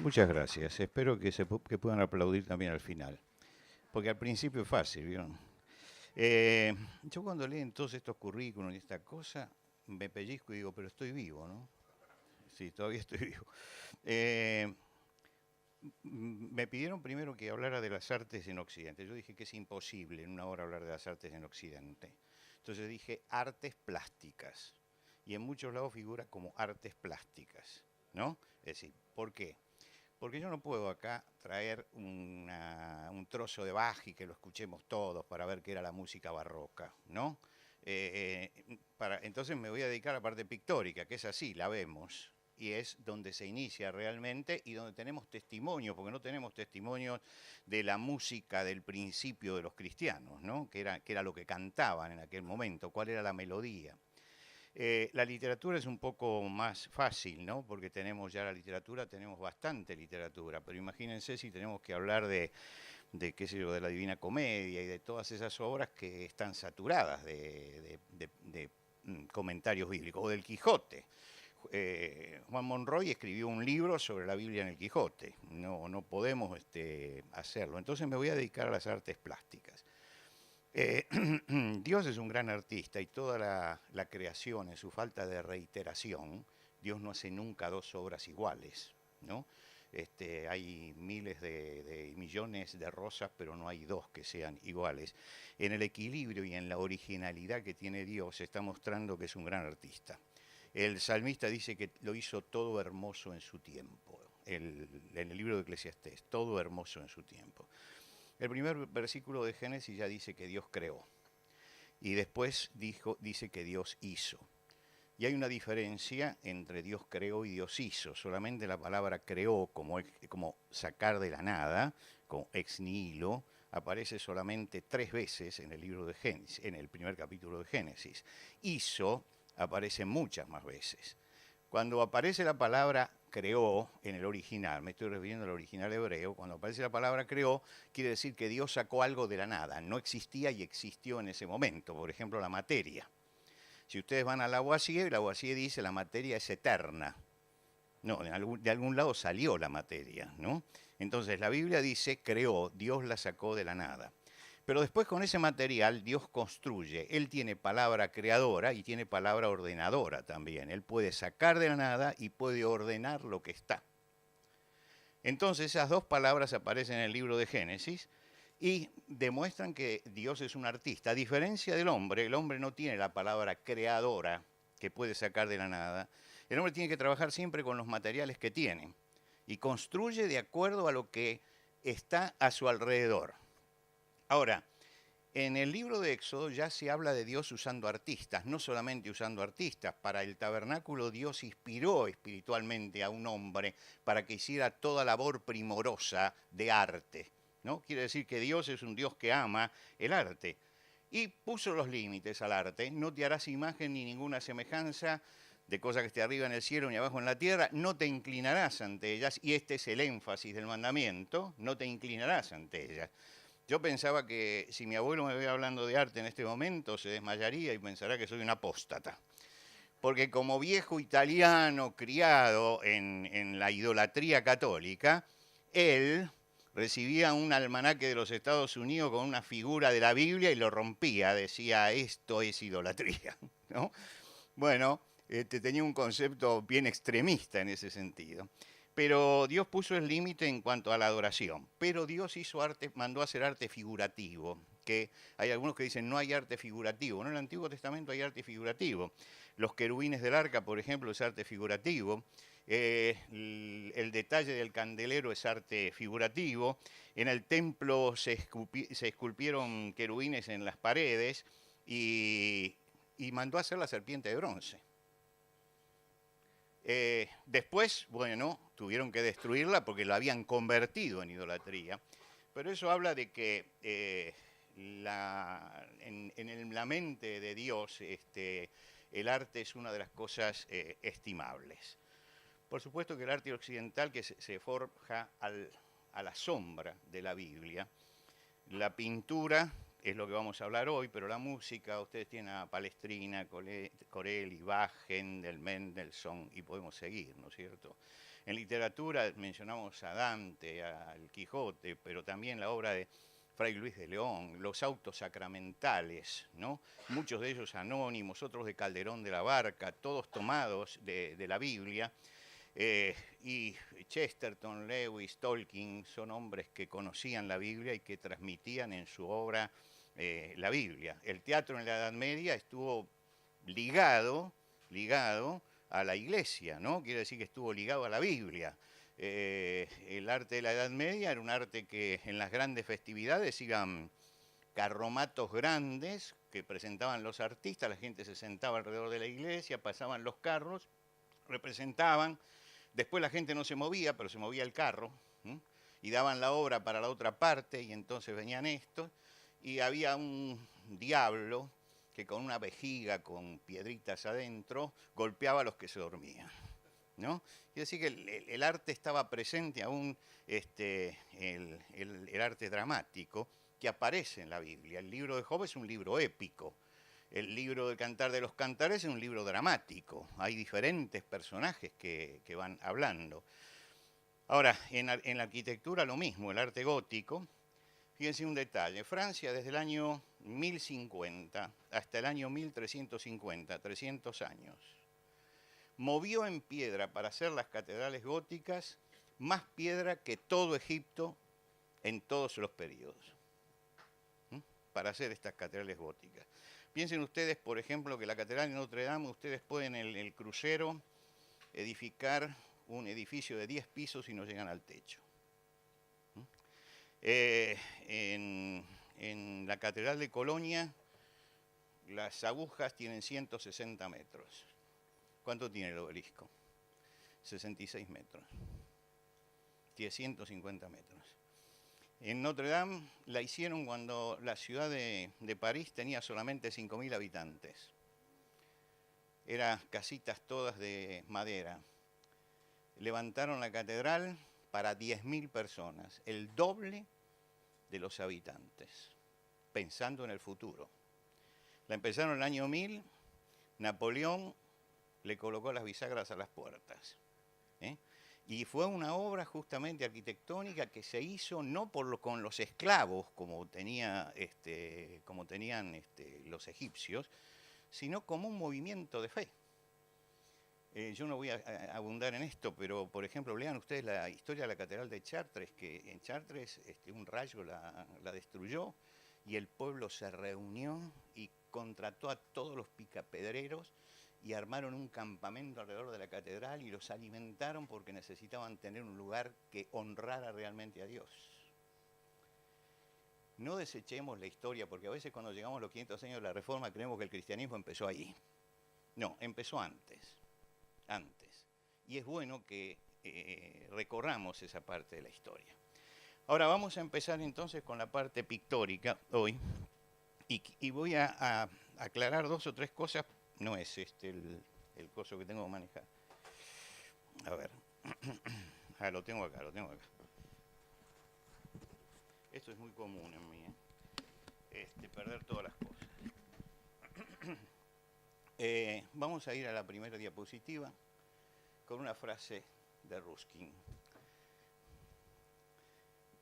Muchas gracias. Espero que puedan aplaudir también al final. Porque al principio es fácil, ¿vieron? Yo cuando leen todos estos currículums y esta cosa, me pellizco y digo, pero estoy vivo, ¿no? Sí, todavía estoy vivo. Eh, Me pidieron primero que hablara de las artes en Occidente. Yo dije que es imposible en una hora hablar de las artes en Occidente. Entonces dije artes plásticas. Y en muchos lados figura como artes plásticas, ¿no? Es decir, ¿por qué? Porque yo no puedo acá traer un trozo de Bach y que lo escuchemos todos para ver qué era la música barroca, ¿no? Entonces me voy a dedicar a la parte pictórica, que es así, la vemos, y es donde se inicia realmente y donde tenemos testimonios, porque no tenemos testimonios de la música del principio de los cristianos, ¿no? Que era lo que cantaban en aquel momento, cuál era la melodía. La literatura es un poco más fácil, ¿no? Porque tenemos ya la literatura, tenemos bastante literatura, pero imagínense si tenemos que hablar qué sé yo, de la Divina Comedia y de todas esas obras que están saturadas de comentarios bíblicos, o del Quijote. Juan Monroy escribió un libro sobre la Biblia en el Quijote, no podemos hacerlo. Entonces me voy a dedicar a las artes plásticas. Eh, Dios es un gran artista y toda la creación, en su falta de reiteración, Dios no hace nunca dos obras iguales, ¿no? Hay miles de millones de rosas, pero no hay dos que sean iguales. En el equilibrio y en la originalidad que tiene Dios, se está mostrando que es un gran artista. El salmista dice que lo hizo todo hermoso en su tiempo. En el libro de Eclesiastés, todo hermoso en su tiempo. El primer versículo de Génesis ya dice que Dios creó y después dice que Dios hizo. Y hay una diferencia entre Dios creó y Dios hizo. Solamente la palabra creó como sacar de la nada, como ex nihilo, aparece solamente 3 veces en el libro de Génesis, en el primer capítulo de Génesis. Hizo aparece muchas más veces. Cuando aparece la palabra creó en el original, me estoy refiriendo al original hebreo, cuando aparece la palabra creó, quiere decir que Dios sacó algo de la nada, no existía y existió en ese momento, por ejemplo la materia. Si ustedes van a Lavoisier dice la materia es eterna. No, de algún lado salió la materia, ¿no? Entonces la Biblia dice creó, Dios la sacó de la nada. Pero después con ese material Dios construye. Él tiene palabra creadora y tiene palabra ordenadora también. Él puede sacar de la nada y puede ordenar lo que está. Entonces esas dos palabras aparecen en el libro de Génesis y demuestran que Dios es un artista. A diferencia del hombre, el hombre no tiene la palabra creadora que puede sacar de la nada. El hombre tiene que trabajar siempre con los materiales que tiene y construye de acuerdo a lo que está a su alrededor. Ahora, en el libro de Éxodo ya se habla de Dios usando artistas, no solamente usando artistas. Para el tabernáculo Dios inspiró espiritualmente a un hombre para que hiciera toda labor primorosa de arte, ¿no? Quiere decir que Dios es un Dios que ama el arte. Y puso los límites al arte. No te harás imagen ni ninguna semejanza de cosa que esté arriba en el cielo ni abajo en la tierra. No te inclinarás ante ellas. Y este es el énfasis del mandamiento. No te inclinarás ante ellas. Yo pensaba que si mi abuelo me ve hablando de arte en este momento, se desmayaría y pensará que soy un apóstata. Porque como viejo italiano criado en la idolatría católica, él recibía un almanaque de los Estados Unidos con una figura de la Biblia y lo rompía, decía, esto es idolatría, ¿no? Bueno, tenía un concepto bien extremista en ese sentido. Pero Dios puso el límite en cuanto a la adoración. Pero Dios hizo arte, mandó a hacer arte figurativo. Que hay algunos que dicen no hay arte figurativo. No, en el Antiguo Testamento hay arte figurativo. Los querubines del arca, por ejemplo, es arte figurativo. El detalle del candelero es arte figurativo. En el templo se esculpieron querubines en las paredes y mandó a hacer la serpiente de bronce. Después, bueno, tuvieron que destruirla porque la habían convertido en idolatría. Pero eso habla de que en la mente de Dios el arte es una de las cosas estimables. Por supuesto que el arte occidental que se forja a la sombra de la Biblia. La pintura es lo que vamos a hablar hoy, pero la música, ustedes tienen a Palestrina, Corelli, Bach, Händel, Mendelssohn, y podemos seguir, ¿no es cierto? En literatura mencionamos a Dante, al Quijote, pero también la obra de Fray Luis de León, los autos sacramentales, ¿no? Muchos de ellos anónimos, otros de Calderón de la Barca, todos tomados de la Biblia. Y Chesterton, Lewis, Tolkien son hombres que conocían la Biblia y que transmitían en su obra la Biblia. El teatro en la Edad Media estuvo ligado a la iglesia, ¿no? Quiere decir que estuvo ligado a la Biblia. El arte de la Edad Media era un arte que en las grandes festividades iban carromatos grandes que presentaban los artistas, la gente se sentaba alrededor de la iglesia, pasaban los carros, representaban, después la gente no se movía, pero se movía el carro, ¿sí? Y daban la obra para la otra parte y entonces venían estos, y había un diablo que con una vejiga con piedritas adentro golpeaba a los que se dormían, ¿no? Quiere decir que el arte estaba presente aún, el arte dramático que aparece en la Biblia. El libro de Job es un libro épico. El libro del Cantar de los Cantares es un libro dramático. Hay diferentes personajes que van hablando. Ahora, en la arquitectura lo mismo, el arte gótico. Fíjense un detalle. Francia desde el año 1050 hasta el año 1350, 300 años, movió en piedra para hacer las catedrales góticas más piedra que todo Egipto en todos los periodos, para hacer estas catedrales góticas. Piensen ustedes, por ejemplo, que la Catedral de Notre Dame, ustedes pueden en el crucero edificar un edificio de 10 pisos y no llegan al techo. En la Catedral de Colonia, las agujas tienen 160 metros. ¿Cuánto tiene el obelisco? 66 metros. Tiene 150 metros. En Notre Dame la hicieron cuando la ciudad de París tenía solamente 5.000 habitantes. Eran casitas todas de madera. Levantaron la catedral para 10.000 personas, el doble de los habitantes, pensando en el futuro. La empezaron en el año 1000, Napoleón le colocó las bisagras a las puertas. Y fue una obra justamente arquitectónica que se hizo no con los esclavos como tenían los egipcios, sino como un movimiento de fe. Yo no voy a abundar en esto, pero por ejemplo, lean ustedes la historia de la Catedral de Chartres, que en Chartres un rayo la destruyó y el pueblo se reunió y contrató a todos los picapedreros y armaron un campamento alrededor de la catedral y los alimentaron porque necesitaban tener un lugar que honrara realmente a Dios. No desechemos la historia, porque a veces cuando llegamos a los 500 años de la Reforma creemos que el cristianismo empezó ahí. No, empezó antes. Y es bueno que recorramos esa parte de la historia. Ahora vamos a empezar entonces con la parte pictórica hoy, y voy a aclarar 2 o 3 cosas. No es el coso que tengo que manejar. A ver. Lo tengo acá. Esto es muy común en mí, perder todas las cosas. Vamos a ir a la primera diapositiva con una frase de Ruskin.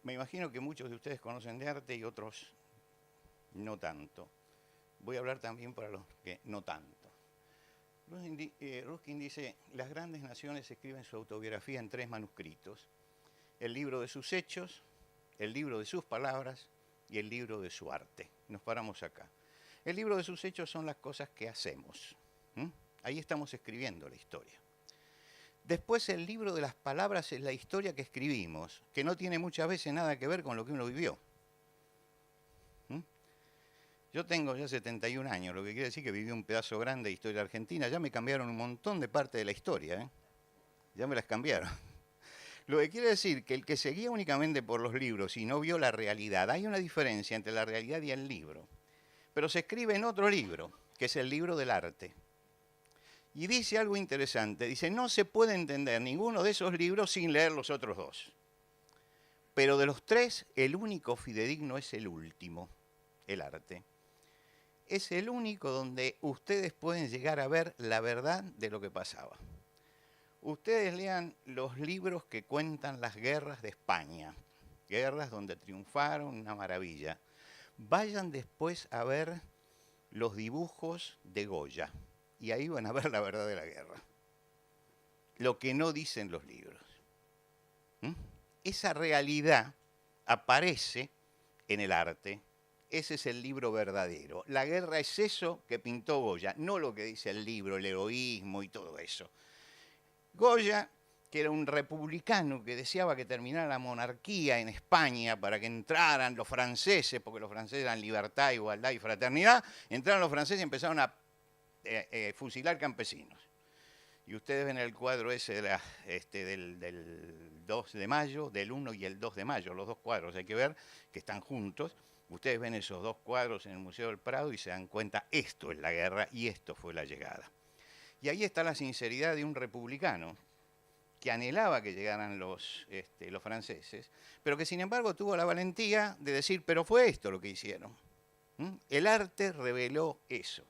Me imagino que muchos de ustedes conocen de arte y otros no tanto. Voy a hablar también para los que no tanto. Ruskin dice, las grandes naciones escriben su autobiografía en 3 manuscritos: el libro de sus hechos, el libro de sus palabras y el libro de su arte. Nos paramos acá. El libro de sus hechos son las cosas que hacemos. Ahí estamos escribiendo la historia. Después el libro de las palabras es la historia que escribimos, que no tiene muchas veces nada que ver con lo que uno vivió. Yo tengo ya 71 años, lo que quiere decir que viví un pedazo grande de historia argentina. Ya me cambiaron un montón de parte de la historia, Ya me las cambiaron. Lo que quiere decir que el que se guía únicamente por los libros y no vio la realidad, hay una diferencia entre la realidad y el libro. Pero se escribe en otro libro, que es el libro del arte. Y dice algo interesante, dice, no se puede entender ninguno de esos libros sin leer los otros 2. Pero de los 3, el único fidedigno es el último. el arte, es el único donde ustedes pueden llegar a ver la verdad de lo que pasaba. Ustedes lean los libros que cuentan las guerras de España, guerras donde triunfaron, una maravilla. Vayan después a ver los dibujos de Goya y ahí van a ver la verdad de la guerra. Lo que no dicen los libros. Esa realidad aparece en el arte. Ese es el libro verdadero. La guerra es eso que pintó Goya, no lo que dice el libro, el heroísmo y todo eso. Goya, que era un republicano que deseaba que terminara la monarquía en España para que entraran los franceses, porque los franceses eran libertad, igualdad y fraternidad, entraron los franceses y empezaron a fusilar campesinos. Y ustedes ven el cuadro ese del 2 de mayo, del 1 y el 2 de mayo, los dos cuadros hay que ver que están juntos. Ustedes ven esos dos cuadros en el Museo del Prado y se dan cuenta, esto es la guerra y esto fue la llegada. Y ahí está la sinceridad de un republicano que anhelaba que llegaran los franceses, pero que sin embargo tuvo la valentía de decir, pero fue esto lo que hicieron. El arte reveló eso.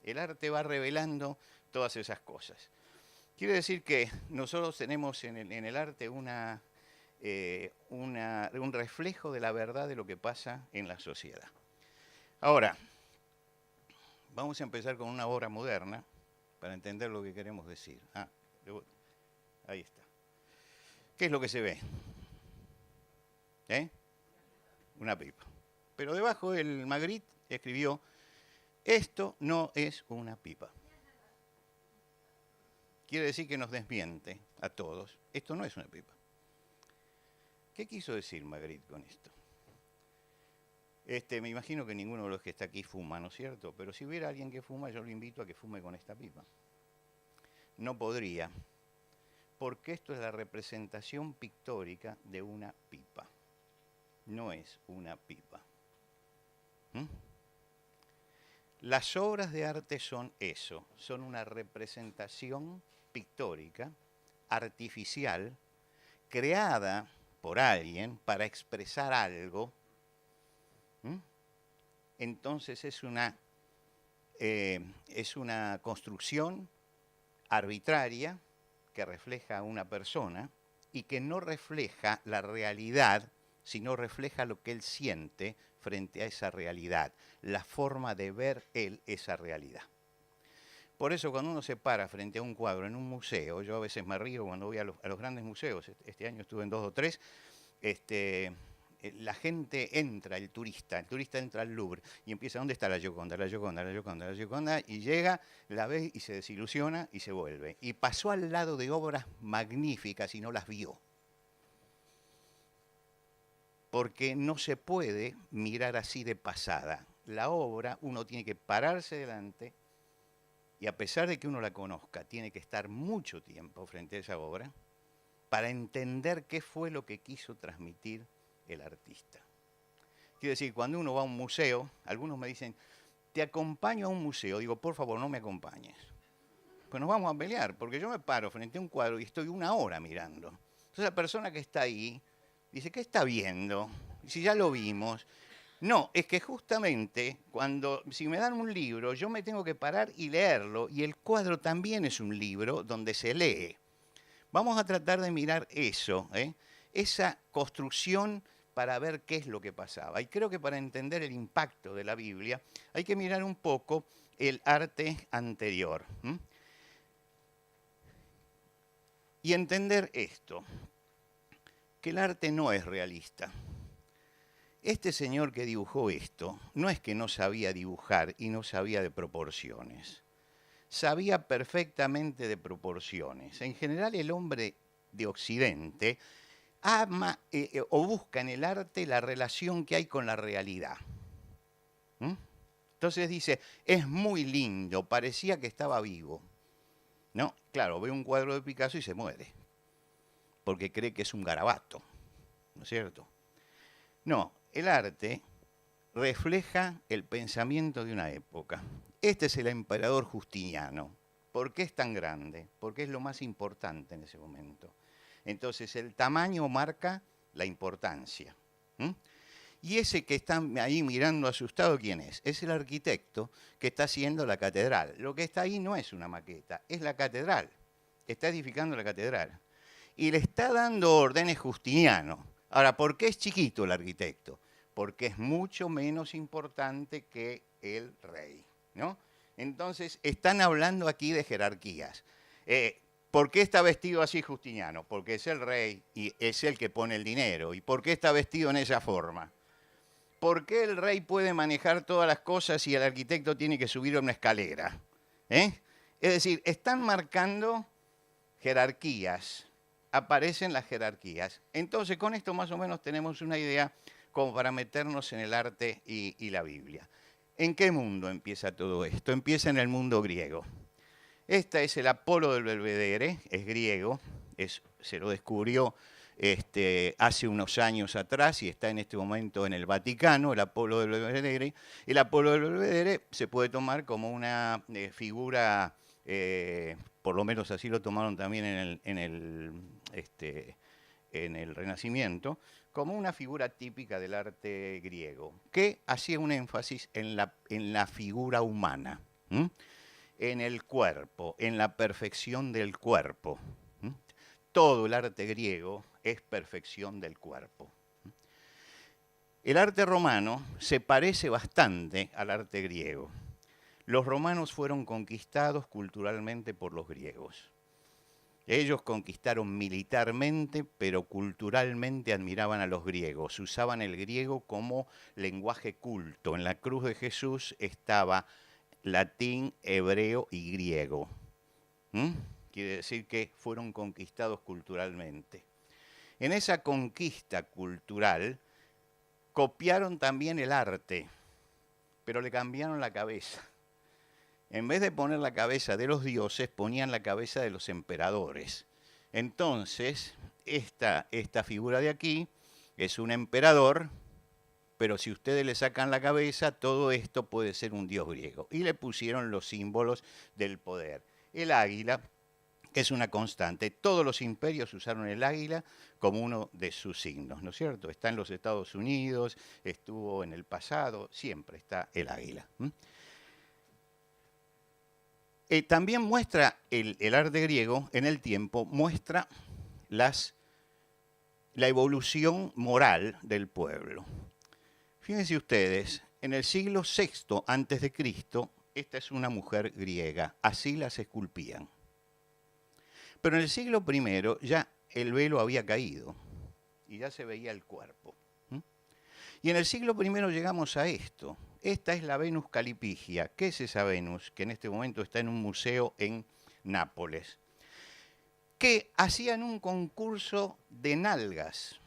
El arte va revelando todas esas cosas. Quiere decir que nosotros tenemos en el arte un reflejo de la verdad de lo que pasa en la sociedad. Ahora, vamos a empezar con una obra moderna para entender lo que queremos decir. Ahí está. ¿Qué es lo que se ve? Una pipa. Pero debajo el Magritte escribió, esto no es una pipa. Quiere decir que nos desmiente a todos. Esto no es una pipa. ¿Qué quiso decir Magritte con esto? Me imagino que ninguno de los que está aquí fuma, ¿no es cierto? Pero si hubiera alguien que fuma, yo lo invito a que fume con esta pipa. No podría, porque esto es la representación pictórica de una pipa. No es una pipa. Las obras de arte son eso, son una representación pictórica, artificial, creada por alguien para expresar algo. Entonces es una construcción arbitraria que refleja a una persona y que no refleja la realidad, sino refleja lo que él siente frente a esa realidad, la forma de ver él esa realidad. Por eso cuando uno se para frente a un cuadro en un museo, yo a veces me río cuando voy a los grandes museos, este año estuve en 2 o 3, la gente entra, el turista entra al Louvre y empieza, ¿dónde está la Gioconda? La Gioconda, la Gioconda, la Gioconda, y llega, la ve y se desilusiona y se vuelve. Y pasó al lado de obras magníficas y no las vio. Porque no se puede mirar así de pasada. La obra, uno tiene que pararse delante y a pesar de que uno la conozca, tiene que estar mucho tiempo frente a esa obra para entender qué fue lo que quiso transmitir el artista. Quiero decir, cuando uno va a un museo, algunos me dicen, te acompaño a un museo. Digo, por favor, no me acompañes. Pues nos vamos a pelear, porque yo me paro frente a un cuadro y estoy 1 hora mirando. Entonces la persona que está ahí dice, ¿qué está viendo? Y si ya lo vimos. No, es que justamente si me dan un libro, yo me tengo que parar y leerlo, y el cuadro también es un libro donde se lee. Vamos a tratar de mirar eso, esa construcción para ver qué es lo que pasaba. Y creo que para entender el impacto de la Biblia hay que mirar un poco el arte anterior. Y entender esto, que el arte no es realista. Este señor que dibujó esto no es que no sabía dibujar y no sabía de proporciones. Sabía perfectamente de proporciones. En general el hombre de Occidente ama o busca en el arte la relación que hay con la realidad. Entonces dice, es muy lindo, parecía que estaba vivo. No, claro, ve un cuadro de Picasso y se muere, porque cree que es un garabato, ¿no es cierto? No, el arte refleja el pensamiento de una época. Este es el emperador Justiniano. ¿Por qué es tan grande? Porque es lo más importante en ese momento. Entonces el tamaño marca la importancia. Y ese que está ahí mirando asustado, ¿quién es? Es el arquitecto que está haciendo la catedral. Lo que está ahí no es una maqueta, es la catedral. Está edificando la catedral. Y le está dando órdenes Justiniano. Ahora, ¿por qué es chiquito el arquitecto? Porque es mucho menos importante que el rey, ¿no? Entonces, están hablando aquí de jerarquías. ¿Por qué está vestido así Justiniano? Porque es el rey y es el que pone el dinero. ¿Y por qué está vestido en esa forma? ¿Por qué el rey puede manejar todas las cosas y el arquitecto tiene que subir a una escalera? Es decir, están marcando jerarquías, aparecen las jerarquías. Entonces, con esto más o menos tenemos una idea como para meternos en el arte y la Biblia. ¿En qué mundo empieza todo esto? Empieza en el mundo griego. Este es el Apolo del Belvedere, es griego, se lo descubrió hace unos años atrás y está en este momento en el Vaticano, el Apolo del Belvedere. El Apolo del Belvedere se puede tomar como una figura, por lo menos así lo tomaron también en el Renacimiento, como una figura típica del arte griego, que hacía un énfasis en la figura humana, en el cuerpo, en la perfección del cuerpo. Todo el arte griego es perfección del cuerpo. El arte romano se parece bastante al arte griego. Los romanos fueron conquistados culturalmente por los griegos. Ellos conquistaron militarmente, pero culturalmente admiraban a los griegos. Usaban el griego como lenguaje culto. En la cruz de Jesús estaba latín, hebreo y griego. Quiere decir que fueron conquistados culturalmente. En esa conquista cultural copiaron también el arte, pero le cambiaron la cabeza. En vez de poner la cabeza de los dioses, ponían la cabeza de los emperadores. Entonces, esta figura de aquí es un emperador, pero si ustedes le sacan la cabeza, todo esto puede ser un dios griego. Y le pusieron los símbolos del poder. El águila es una constante. Todos los imperios usaron el águila como uno de sus signos, ¿no es cierto? Está en los Estados Unidos, estuvo en el pasado, siempre está el águila. También muestra el arte griego en el tiempo, muestra la evolución moral del pueblo. Fíjense ustedes, en el siglo VI a.C., esta es una mujer griega, así las esculpían. Pero en el siglo I ya el velo había caído y ya se veía el cuerpo. Y en el siglo I llegamos a esto. Esta es la Venus Calipigia. ¿Qué es esa Venus? Que en este momento está en un museo en Nápoles. Que hacían un concurso de nalgas,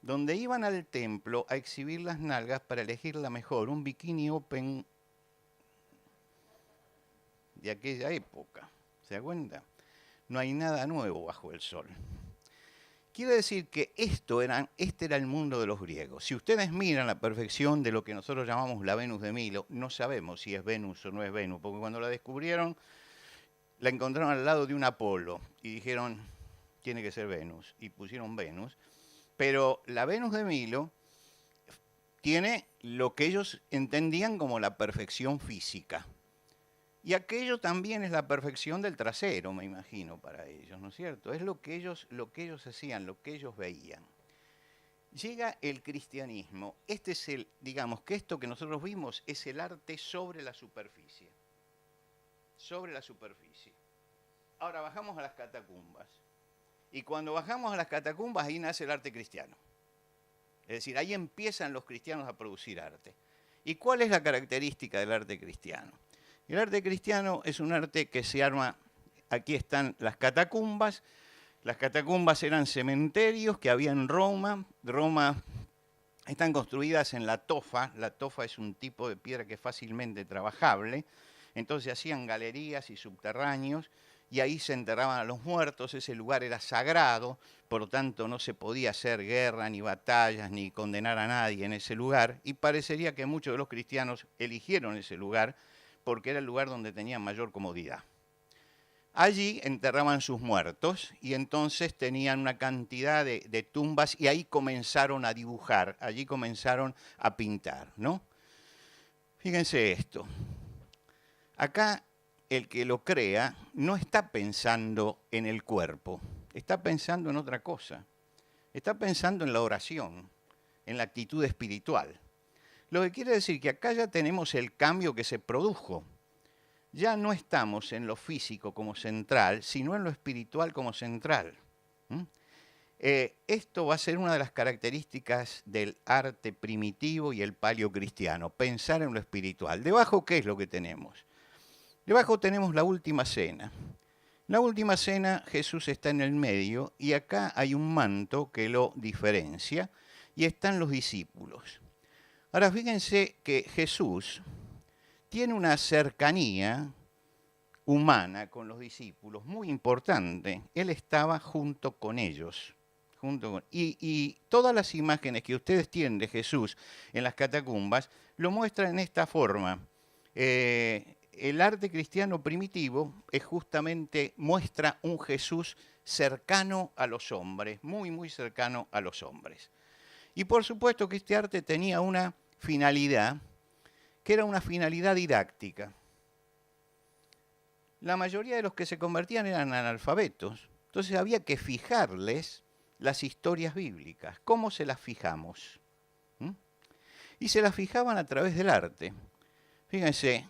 donde iban al templo a exhibir las nalgas para elegir la mejor, un bikini open de aquella época. ¿Se da cuenta? No hay nada nuevo bajo el sol. Quiere decir que este era el mundo de los griegos. Si ustedes miran la perfección de lo que nosotros llamamos la Venus de Milo, no sabemos si es Venus o no es Venus, porque cuando la descubrieron, la encontraron al lado de un Apolo y dijeron, tiene que ser Venus, y pusieron Venus. Pero la Venus de Milo tiene lo que ellos entendían como la perfección física. Y aquello también es la perfección del trasero, me imagino, para ellos, ¿no es cierto? Es lo que ellos hacían, lo que ellos veían. Llega el cristianismo. Este es digamos que esto que nosotros vimos es el arte sobre la superficie. Sobre la superficie. Ahora bajamos a las catacumbas. Y cuando bajamos a las catacumbas, ahí nace el arte cristiano. Es decir, ahí empiezan los cristianos a producir arte. ¿Y cuál es la característica del arte cristiano? El arte cristiano es un arte que se arma, aquí están las catacumbas eran cementerios que había en Roma. Roma están construidas en la tofa es un tipo de piedra que es fácilmente trabajable, entonces hacían galerías y subterráneos, y ahí se enterraban a los muertos, ese lugar era sagrado, por lo tanto no se podía hacer guerra, ni batallas, ni condenar a nadie en ese lugar, y parecería que muchos de los cristianos eligieron ese lugar, porque era el lugar donde tenían mayor comodidad. allí enterraban sus muertos y entonces tenían una cantidad de tumbas y ahí comenzaron a dibujar, allí comenzaron a pintar, ¿no? Fíjense esto. Acá el que lo crea no está pensando en el cuerpo, está pensando en otra cosa. Está pensando en la oración, en la actitud espiritual. Lo que quiere decir que acá ya tenemos el cambio que se produjo. Ya no estamos en lo físico como central, sino en lo espiritual como central. Esto va a ser una de las características del arte primitivo y el paleocristiano, pensar en lo espiritual. Debajo, ¿qué es lo que tenemos? Debajo tenemos la última cena. La última cena, Jesús está en el medio y acá hay un manto que lo diferencia y están los discípulos. Ahora fíjense que Jesús tiene una cercanía humana con los discípulos muy importante. Él estaba junto con ellos. Y todas las imágenes que ustedes tienen de Jesús en las catacumbas lo muestran en esta forma. El arte cristiano primitivo es justamente muestra un Jesús cercano a los hombres, muy, muy cercano a los hombres. Y por supuesto que este arte tenía una finalidad, que era una finalidad didáctica. La mayoría de los que se convertían eran analfabetos, entonces había que fijarles las historias bíblicas. ¿Cómo se las fijamos? Y se las fijaban a través del arte. Fíjense,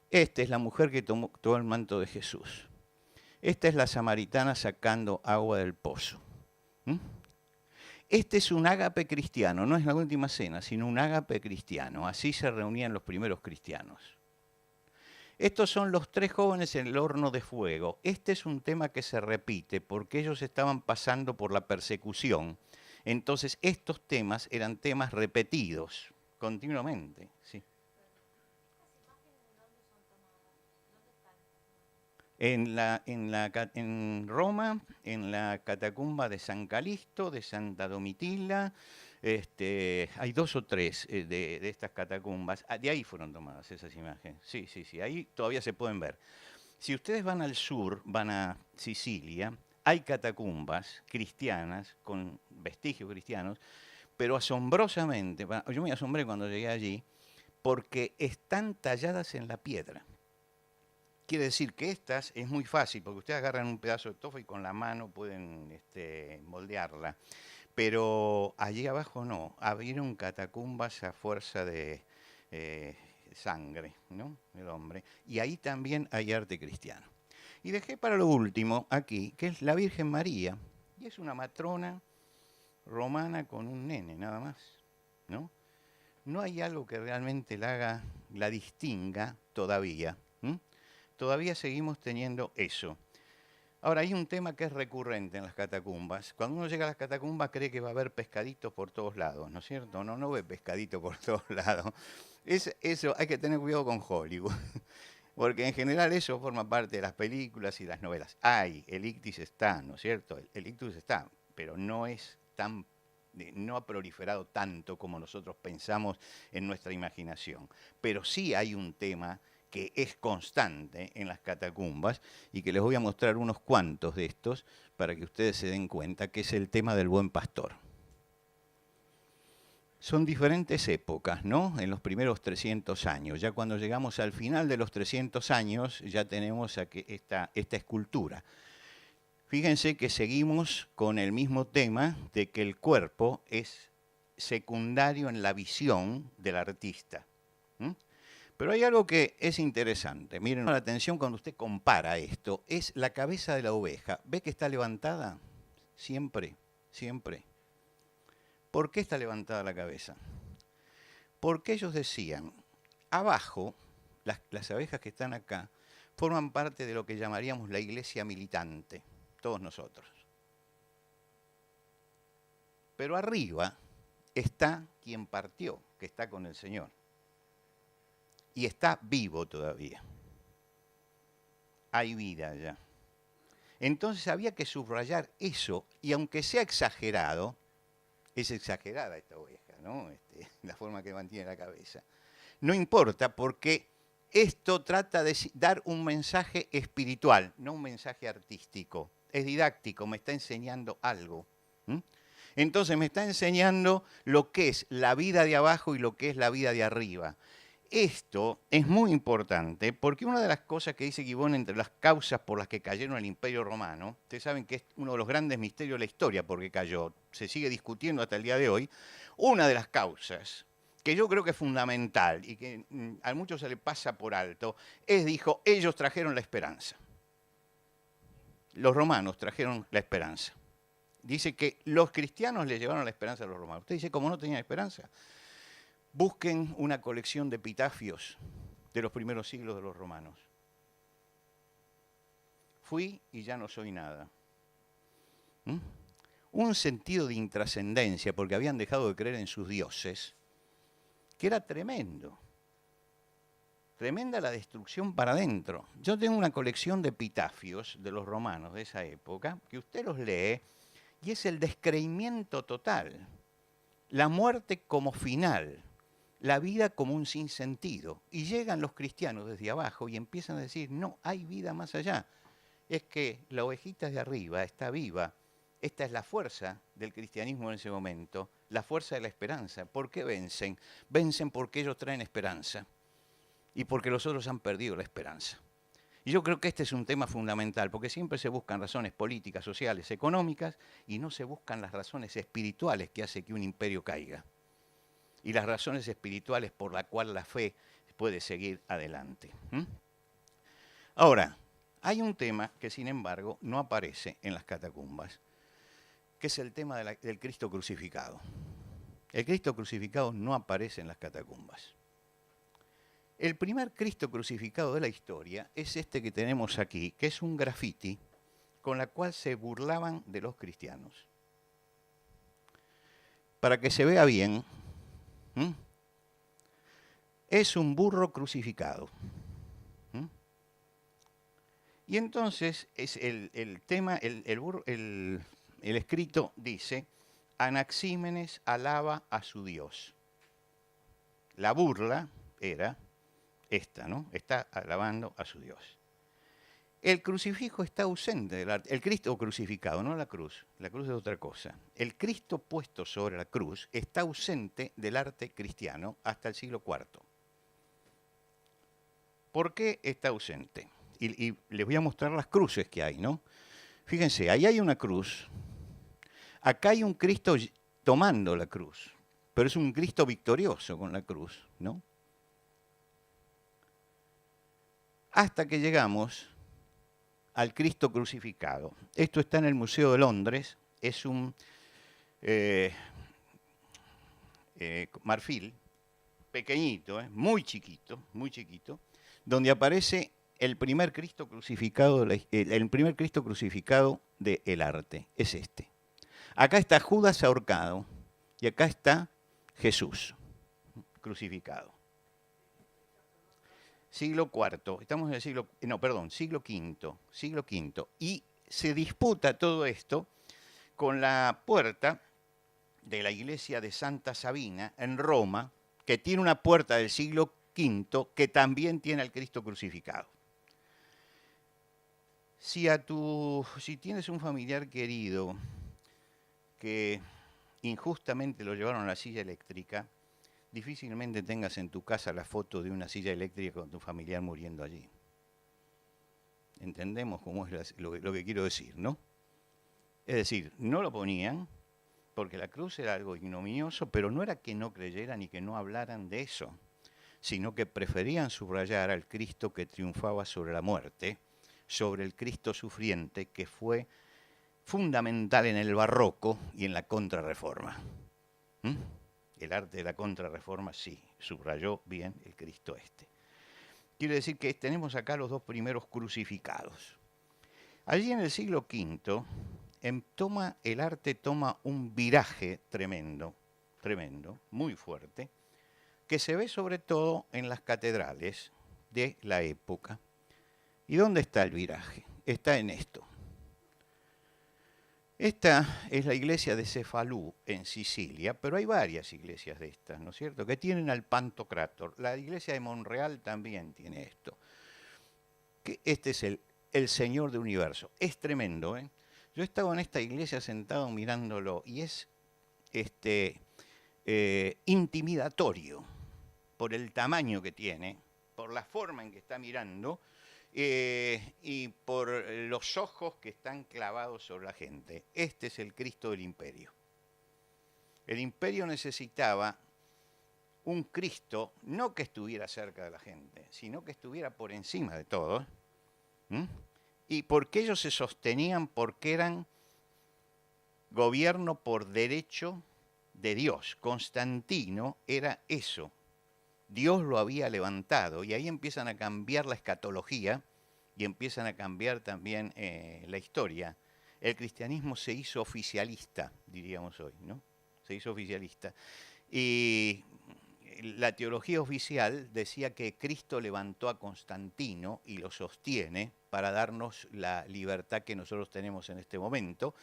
esta es la mujer que tomó el manto de Jesús. Esta es la samaritana sacando agua del pozo. Este es un ágape cristiano, no es la última cena, sino un ágape cristiano. Así se reunían los primeros cristianos. Estos son los tres jóvenes en el horno de fuego. Este es un tema que se repite porque ellos estaban pasando por la persecución. Entonces estos temas eran temas repetidos continuamente. Sí. En Roma, en la catacumba de San Calixto, de Santa Domitila, hay 2 o 3 de estas catacumbas. De ahí fueron tomadas esas imágenes. Sí, sí, sí, ahí todavía se pueden ver. Si ustedes van al sur, van a Sicilia, hay catacumbas cristianas, con vestigios cristianos, pero asombrosamente, yo me asombré cuando llegué allí, porque están talladas en la piedra. Quiere decir que estas es muy fácil, porque ustedes agarran un pedazo de tofa y con la mano pueden moldearla. Pero allí abajo no, abrieron catacumbas a fuerza de sangre, ¿no? El hombre. Y ahí también hay arte cristiano. Y dejé para lo último aquí, que es la Virgen María. Y es una matrona romana con un nene, nada más, ¿no? No hay algo que realmente la distinga todavía. Todavía seguimos teniendo eso. Ahora, hay un tema que es recurrente en las catacumbas. Cuando uno llega a las catacumbas cree que va a haber pescaditos por todos lados, ¿no es cierto? No ve pescaditos por todos lados. Eso hay que tener cuidado con Hollywood, porque en general eso forma parte de las películas y las novelas. El ictus está, ¿no es cierto? El ictus está, pero no ha proliferado tanto como nosotros pensamos en nuestra imaginación. Pero sí hay un tema que es constante en las catacumbas y que les voy a mostrar unos cuantos de estos para que ustedes se den cuenta, que es el tema del buen pastor. Son diferentes épocas, ¿no? En los primeros 300 años. Ya cuando llegamos al final de los 300 años, ya tenemos esta escultura. Fíjense que seguimos con el mismo tema de que el cuerpo es secundario en la visión del artista. Pero hay algo que es interesante. Miren la atención cuando usted compara esto. Es la cabeza de la oveja. ¿Ve que está levantada? Siempre, siempre. ¿Por qué está levantada la cabeza? Porque ellos decían, abajo, las abejas que están acá, forman parte de lo que llamaríamos la iglesia militante, todos nosotros. Pero arriba está quien partió, que está con el Señor. Y está vivo todavía. Hay vida allá. Entonces había que subrayar eso, y aunque sea exagerado, es exagerada esta oveja, ¿no? La forma que mantiene la cabeza. No importa, porque Esto trata de dar un mensaje espiritual, no un mensaje artístico. Es didáctico, me está enseñando algo. Entonces me está enseñando lo que es la vida de abajo y lo que es la vida de arriba. Esto es muy importante porque una de las cosas que dice Gibbon entre las causas por las que cayeron el Imperio Romano, ustedes saben que es uno de los grandes misterios de la historia porque cayó, se sigue discutiendo hasta el día de hoy, una de las causas que yo creo que es fundamental y que a muchos se le pasa por alto, dijo, ellos trajeron la esperanza. Los romanos trajeron la esperanza. Dice que los cristianos le llevaron la esperanza a los romanos. Usted dice, ¿cómo no tenían esperanza? Busquen una colección de epitafios de los primeros siglos de los romanos. Fui y ya no soy nada. Un sentido de intrascendencia, porque habían dejado de creer en sus dioses, que era tremendo. Tremenda la destrucción para adentro. Yo tengo una colección de epitafios de los romanos de esa época, que usted los lee, y es el descreimiento total. La muerte como final. La vida como un sinsentido. Y llegan los cristianos desde abajo y empiezan a decir, no, hay vida más allá. Es que la ovejita de arriba está viva. Esta es la fuerza del cristianismo en ese momento, la fuerza de la esperanza. ¿Por qué vencen? Vencen porque ellos traen esperanza y porque los otros han perdido la esperanza. Y yo creo que este es un tema fundamental, porque siempre se buscan razones políticas, sociales, económicas, y no se buscan las razones espirituales que hacen que un imperio caiga. Y las razones espirituales por las cuales la fe puede seguir adelante. Ahora, hay un tema que sin embargo no aparece en las catacumbas, que es el tema del Cristo crucificado. El Cristo crucificado no aparece en las catacumbas. El primer Cristo crucificado de la historia es este que tenemos aquí, que es un grafiti con la cual se burlaban de los cristianos. Para que se vea bien, es un burro crucificado. Y entonces es el tema, el escrito dice, Anaxímenes alaba a su Dios. La burla era esta, ¿no? Está alabando a su Dios. El crucifijo está ausente del arte. El Cristo crucificado, no la cruz. La cruz es otra cosa. El Cristo puesto sobre la cruz está ausente del arte cristiano hasta el siglo IV. ¿Por qué está ausente? Y les voy a mostrar las cruces que hay, ¿no? Fíjense, ahí hay una cruz. Acá hay un Cristo tomando la cruz, pero es un Cristo victorioso con la cruz, ¿no? Hasta que llegamos al Cristo crucificado. Esto está en el Museo de Londres, es un marfil pequeñito, muy chiquito, donde aparece el primer Cristo crucificado, el primer Cristo crucificado del arte, es este. Acá está Judas ahorcado y acá está Jesús crucificado. Siglo IV, estamos en el siglo V. Y se disputa todo esto con la puerta de la iglesia de Santa Sabina en Roma, que tiene una puerta del siglo V que también tiene al Cristo crucificado. Si tienes un familiar querido que injustamente lo llevaron a la silla eléctrica, difícilmente tengas en tu casa la foto de una silla eléctrica con tu familiar muriendo allí. Entendemos cómo es lo que quiero decir, ¿no? Es decir, no lo ponían porque la cruz era algo ignominioso, pero no era que no creyeran y que no hablaran de eso, sino que preferían subrayar al Cristo que triunfaba sobre la muerte, sobre el Cristo sufriente que fue fundamental en el barroco y en la contrarreforma. El arte de la contrarreforma sí, subrayó bien el Cristo este. Quiere decir que tenemos acá los dos primeros crucificados. Allí en el siglo V, el arte toma un viraje tremendo, muy fuerte, que se ve sobre todo en las catedrales de la época. ¿Y dónde está el viraje? Está en esto. Esta es la iglesia de Cefalú en Sicilia, pero hay varias iglesias de estas, ¿no es cierto?, que tienen al Pantocrátor. La iglesia de Monreal también tiene esto. Que este es el Señor del universo. Es tremendo, ¿eh? Yo he estado en esta iglesia sentado mirándolo y es intimidatorio por el tamaño que tiene, por la forma en que está mirando y por los ojos que están clavados sobre la gente. Este es el Cristo del imperio. El imperio necesitaba un Cristo no que estuviera cerca de la gente, sino que estuviera por encima de todo. Y porque ellos se sostenían porque eran gobierno por derecho de Dios. Constantino era eso. Dios lo había levantado y ahí empiezan a cambiar la escatología y empiezan a cambiar también la historia. El cristianismo se hizo oficialista, diríamos hoy, ¿no? Se hizo oficialista. Y la teología oficial decía que Cristo levantó a Constantino y lo sostiene para darnos la libertad que nosotros tenemos en este momento,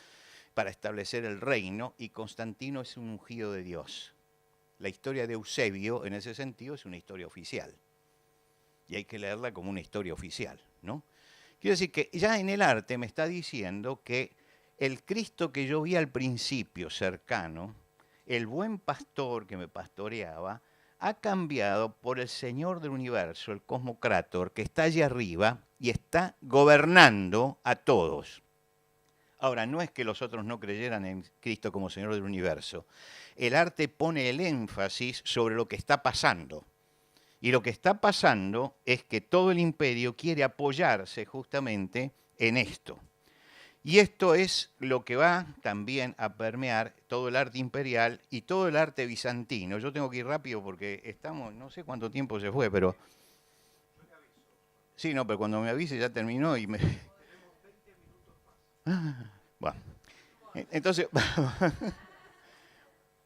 para establecer el reino, y Constantino es un ungido de Dios. La historia de Eusebio, en ese sentido, es una historia oficial. Y hay que leerla como una historia oficial, ¿no? Quiero decir que ya en el arte me está diciendo que el Cristo que yo vi al principio cercano, el buen pastor que me pastoreaba, ha cambiado por el Señor del universo, el Cosmocrátor, que está allí arriba y está gobernando a todos. Ahora, no es que los otros no creyeran en Cristo como Señor del universo. El arte pone el énfasis sobre lo que está pasando. Y lo que está pasando es que todo el imperio quiere apoyarse justamente en esto. Y esto es lo que va también a permear todo el arte imperial y todo el arte bizantino. Yo tengo que ir rápido porque estamos, no sé cuánto tiempo se fue, pero... Sí, no, pero cuando me avise ya terminó y me... Bueno, entonces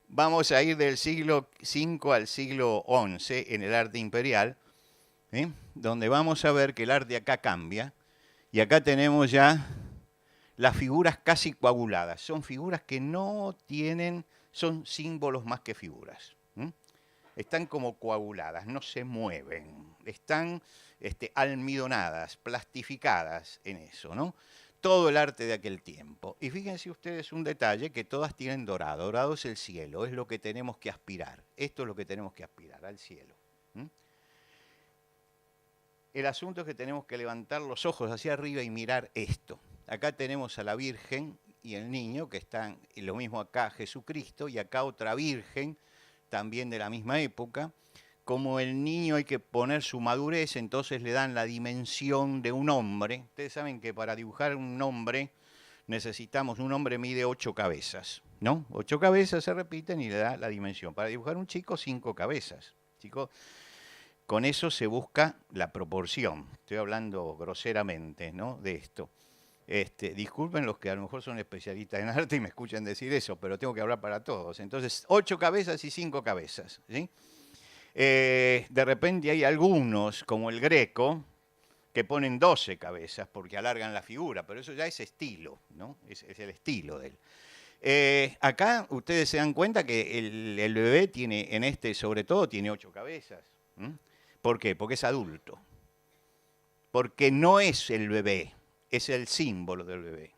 vamos a ir del siglo V al siglo XI en el arte imperial, donde vamos a ver que el arte acá cambia y acá tenemos ya las figuras casi coaguladas. Son figuras que no tienen, son símbolos más que figuras. Están como coaguladas, no se mueven, están almidonadas, plastificadas en eso, ¿no? Todo el arte de aquel tiempo. Y fíjense ustedes un detalle, que todas tienen dorado. Dorado es el cielo, es lo que tenemos que aspirar. Esto es lo que tenemos que aspirar, al cielo. El asunto es que tenemos que levantar los ojos hacia arriba y mirar esto. Acá tenemos a la Virgen y el niño, que están, y lo mismo acá Jesucristo, y acá otra Virgen, también de la misma época. Como el niño hay que poner su madurez, entonces le dan la dimensión de un hombre. Ustedes saben que para dibujar un hombre necesitamos, un hombre mide 8 cabezas, ¿no? 8 cabezas se repiten y le da la dimensión. Para dibujar un chico, 5 cabezas. Chico, con eso se busca la proporción. Estoy hablando groseramente, ¿no?, de esto. Disculpen los que a lo mejor son especialistas en arte y me escuchan decir eso, pero tengo que hablar para todos. Entonces, 8 cabezas y 5 cabezas, ¿sí? De repente hay algunos, como el Greco, que ponen 12 cabezas porque alargan la figura, pero eso ya es estilo, ¿no? Es el estilo de él. Acá ustedes se dan cuenta que el bebé tiene, en este sobre todo, tiene 8 cabezas. ¿Por qué? Porque es adulto. Porque no es el bebé, es el símbolo del bebé.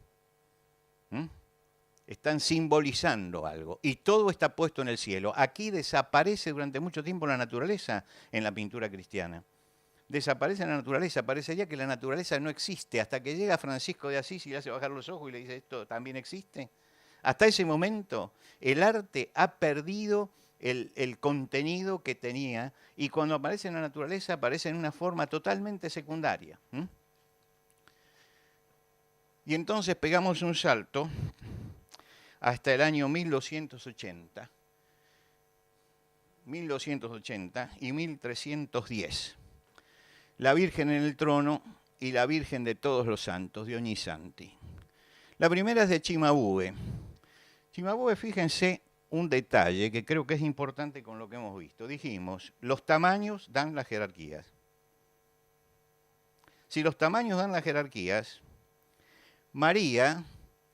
Están simbolizando algo y todo está puesto en el cielo. Aquí desaparece durante mucho tiempo la naturaleza en la pintura cristiana. Desaparece la naturaleza, parecería que la naturaleza no existe hasta que llega Francisco de Asís y le hace bajar los ojos y le dice, ¿esto también existe? Hasta ese momento el arte ha perdido el contenido que tenía y cuando aparece en la naturaleza aparece en una forma totalmente secundaria. Y entonces pegamos un salto hasta el año 1280 y 1310. La Virgen en el trono y la Virgen de todos los santos, Dionisanti. La primera es de Cimabue. Cimabue, fíjense un detalle que creo que es importante con lo que hemos visto. Dijimos, los tamaños dan las jerarquías. Si los tamaños dan las jerarquías, María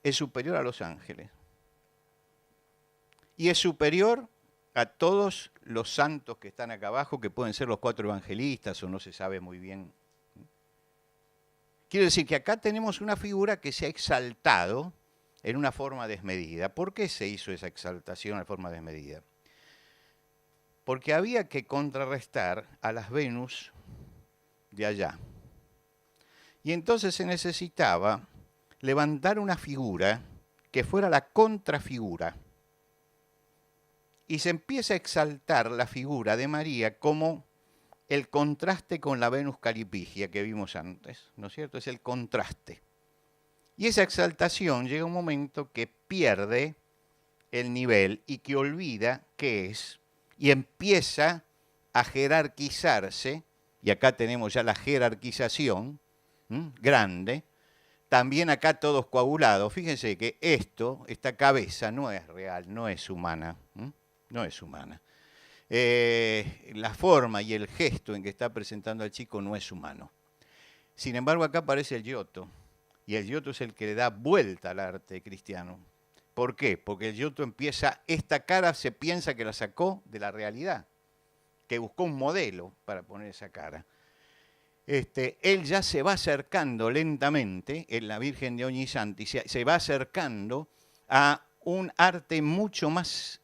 es superior a los ángeles. Y es superior a todos los santos que están acá abajo, que pueden ser los 4 evangelistas o no se sabe muy bien. Quiero decir que acá tenemos una figura que se ha exaltado en una forma desmedida. ¿Por qué se hizo esa exaltación en forma desmedida? Porque había que contrarrestar a las Venus de allá. Y entonces se necesitaba levantar una figura que fuera la contrafigura. Y se empieza a exaltar la figura de María como el contraste con la Venus Calipigia que vimos antes, ¿no es cierto? Es el contraste. Y esa exaltación llega un momento que pierde el nivel y que olvida qué es y empieza a jerarquizarse, y acá tenemos ya la jerarquización grande, también acá todos coagulados. Fíjense que esta cabeza no es real, no es humana, no es humana. La forma y el gesto en que está presentando al chico no es humano. Sin embargo, acá aparece el Giotto, y el Giotto es el que le da vuelta al arte cristiano. ¿Por qué? Porque el Giotto empieza, esta cara se piensa que la sacó de la realidad, que buscó un modelo para poner esa cara. Él ya se va acercando lentamente, en la Virgen de Ognissanti, se va acercando a un arte mucho más,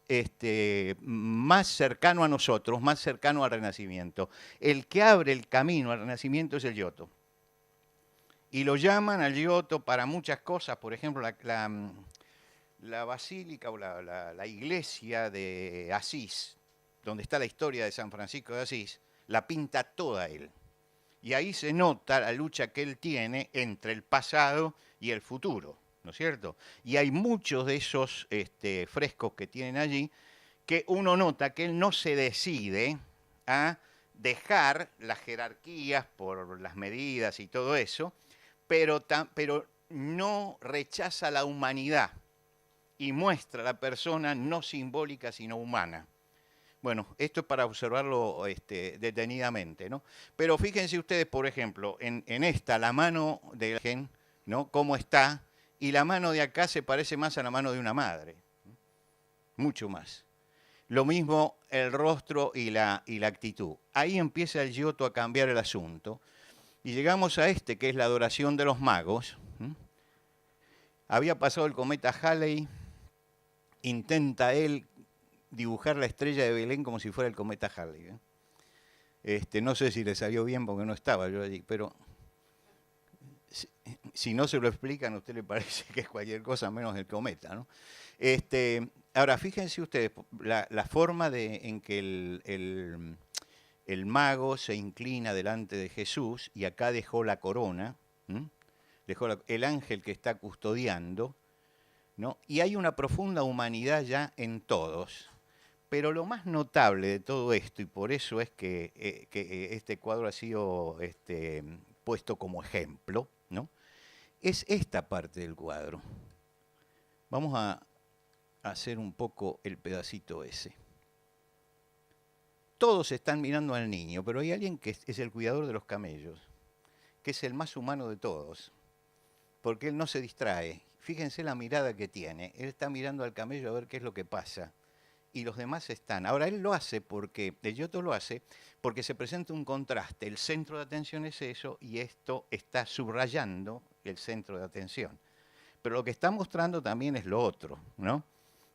más cercano a nosotros, más cercano al Renacimiento. El que abre el camino al Renacimiento es el Giotto. Y lo llaman al Giotto para muchas cosas, por ejemplo, la basílica o la iglesia de Asís, donde está la historia de San Francisco de Asís, la pinta toda él. Y ahí se nota la lucha que él tiene entre el pasado y el futuro, ¿no es cierto? Y hay muchos de esos frescos que tienen allí que uno nota que él no se decide a dejar las jerarquías por las medidas y todo eso, pero no rechaza la humanidad y muestra a la persona no simbólica sino humana. Bueno, esto es para observarlo detenidamente, ¿no? Pero fíjense ustedes, por ejemplo, en esta, la mano de la Virgen, ¿no? Cómo está, y la mano de acá se parece más a la mano de una madre, mucho más. Lo mismo el rostro y la actitud. Ahí empieza el Giotto a cambiar el asunto, y llegamos a que es la adoración de los magos. Había pasado el cometa Halley, intenta él dibujar la estrella de Belén como si fuera el cometa Halley. No sé si le salió bien porque no estaba yo allí, pero si no se lo explican, a usted le parece que es cualquier cosa menos el cometa, ¿no? Ahora, fíjense ustedes, la forma en que el mago se inclina delante de Jesús, y acá dejó la corona, dejó el ángel que está custodiando, ¿no? Y hay una profunda humanidad ya en todos. Pero lo más notable de todo esto, y por eso es que este cuadro ha sido puesto como ejemplo, ¿no? Es esta parte del cuadro. Vamos a hacer un poco el pedacito ese. Todos están mirando al niño, pero hay alguien que es el cuidador de los camellos, que es el más humano de todos, porque él no se distrae. Fíjense la mirada que tiene. Él está mirando al camello a ver qué es lo que pasa. Y los demás están. Ahora, él lo hace porque, el Giotto lo hace porque se presenta un contraste. El centro de atención es eso, y esto está subrayando el centro de atención. Pero lo que está mostrando también es lo otro, ¿no?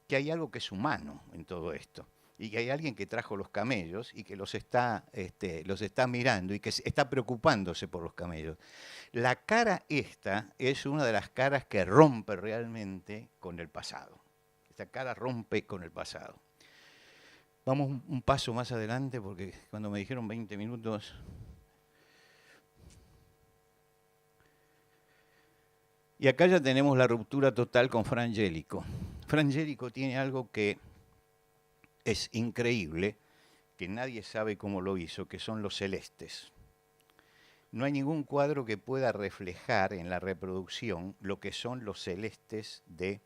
Que hay algo que es humano en todo esto. Y que hay alguien que trajo los camellos y que los está mirando y que está preocupándose por los camellos. La cara esta es una de las caras que rompe realmente con el pasado. Esta cara rompe con el pasado. Vamos un paso más adelante porque cuando me dijeron 20 minutos... Y acá ya tenemos la ruptura total con Fra Angelico. Fra Angelico tiene algo que es increíble, que nadie sabe cómo lo hizo, que son los celestes. No hay ningún cuadro que pueda reflejar en la reproducción lo que son los celestes de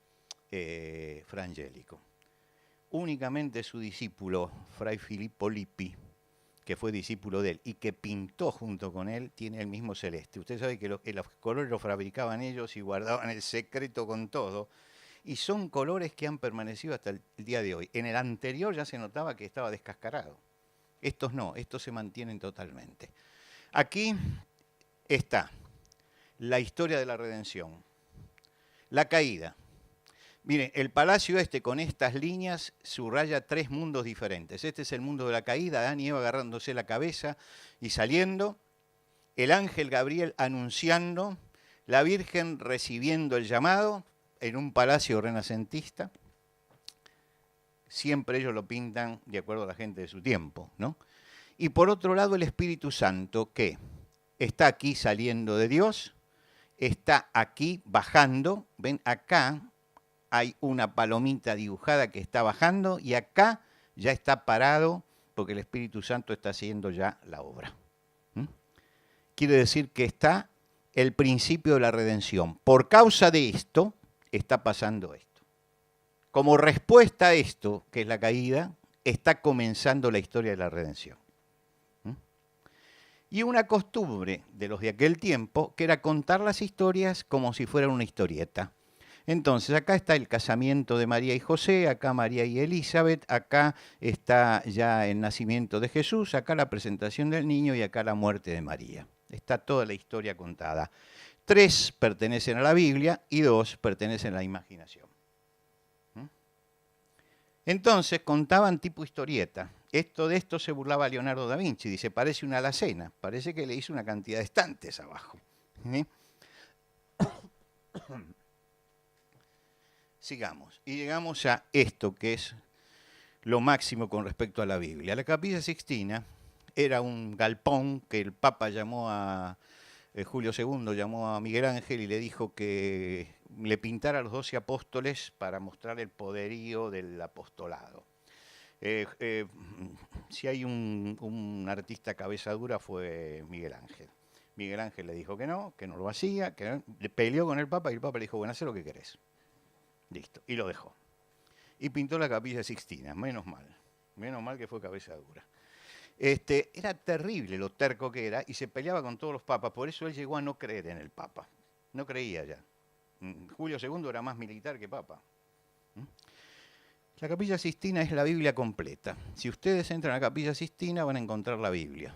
Fra Angelico. Únicamente su discípulo, Fray Filippo Lippi, que fue discípulo de él y que pintó junto con él, tiene el mismo celeste. Usted sabe que los colores los fabricaban ellos y guardaban el secreto con todo. Y son colores que han permanecido hasta el día de hoy. En el anterior ya se notaba que estaba descascarado. Estos no, estos se mantienen totalmente. Aquí está la historia de la redención, la caída. Miren, el palacio este con estas líneas subraya 3 mundos diferentes. Este es el mundo de la caída, Adán y Eva agarrándose la cabeza y saliendo, el ángel Gabriel anunciando, la Virgen recibiendo el llamado en un palacio renacentista. Siempre ellos lo pintan de acuerdo a la gente de su tiempo, ¿no? Y por otro lado el Espíritu Santo que está aquí saliendo de Dios, está aquí bajando, ven acá hay una palomita dibujada que está bajando y acá ya está parado porque el Espíritu Santo está haciendo ya la obra. Quiere decir que está el principio de la redención. Por causa de esto está pasando esto. Como respuesta a esto, que es la caída, está comenzando la historia de la redención. Y una costumbre de los de aquel tiempo, que era contar las historias como si fueran una historieta. Entonces, acá está el casamiento de María y José, acá María y Elizabeth, acá está ya el nacimiento de Jesús, acá la presentación del niño y acá la muerte de María. Está toda la historia contada. 3 pertenecen a la Biblia y 2 pertenecen a la imaginación. Entonces, contaban tipo historieta. De esto se burlaba Leonardo da Vinci. Dice, parece una alacena. Parece que le hizo una cantidad de estantes abajo. Sigamos. Y llegamos a esto que es lo máximo con respecto a la Biblia. La Capilla Sixtina era un galpón que el Papa llamó a... Julio II llamó a Miguel Ángel y le dijo que le pintara a los 12 apóstoles para mostrar el poderío del apostolado. Si hay un artista cabeza dura fue Miguel Ángel. Miguel Ángel le dijo que no lo hacía, que no, peleó con el Papa y el Papa le dijo, bueno, haz lo que querés. Listo, y lo dejó. Y pintó la Capilla Sixtina, menos mal que fue cabeza dura. Era terrible lo terco que era y se peleaba con todos los papas, por eso él llegó a no creer en el Papa. No creía ya. Julio II era más militar que Papa. La Capilla Sixtina es la Biblia completa. Si ustedes entran a la Capilla Sixtina van a encontrar la Biblia.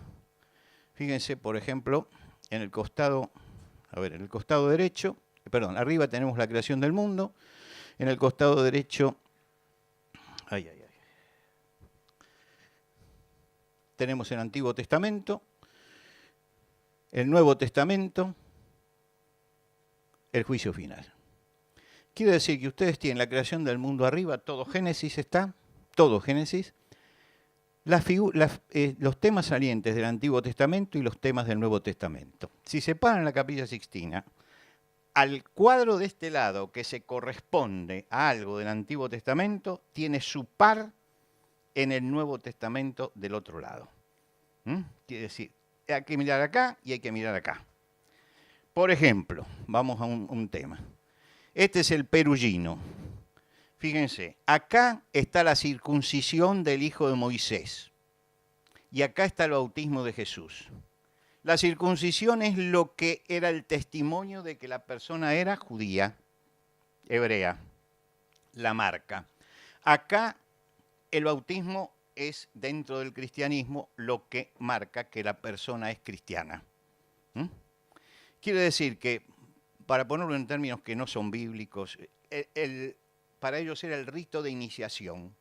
Fíjense, por ejemplo, en el costado derecho, arriba tenemos la creación del mundo, en el costado derecho, tenemos el Antiguo Testamento, el Nuevo Testamento, el juicio final. Quiere decir que ustedes tienen la creación del mundo arriba, todo Génesis está, todo Génesis, los temas salientes del Antiguo Testamento y los temas del Nuevo Testamento. Si se paran en la Capilla Sixtina, al cuadro de este lado que se corresponde a algo del Antiguo Testamento, tiene su par en el Nuevo Testamento del otro lado. Quiere decir, hay que mirar acá y hay que mirar acá. Por ejemplo, vamos a un tema. Este es el Perugino. Fíjense, acá está la circuncisión del hijo de Moisés. Y acá está el bautismo de Jesús. La circuncisión es lo que era el testimonio de que la persona era judía, hebrea, la marca. Acá el bautismo es, dentro del cristianismo, lo que marca que la persona es cristiana. Quiere decir que, para ponerlo en términos que no son bíblicos, para ellos era el rito de iniciación.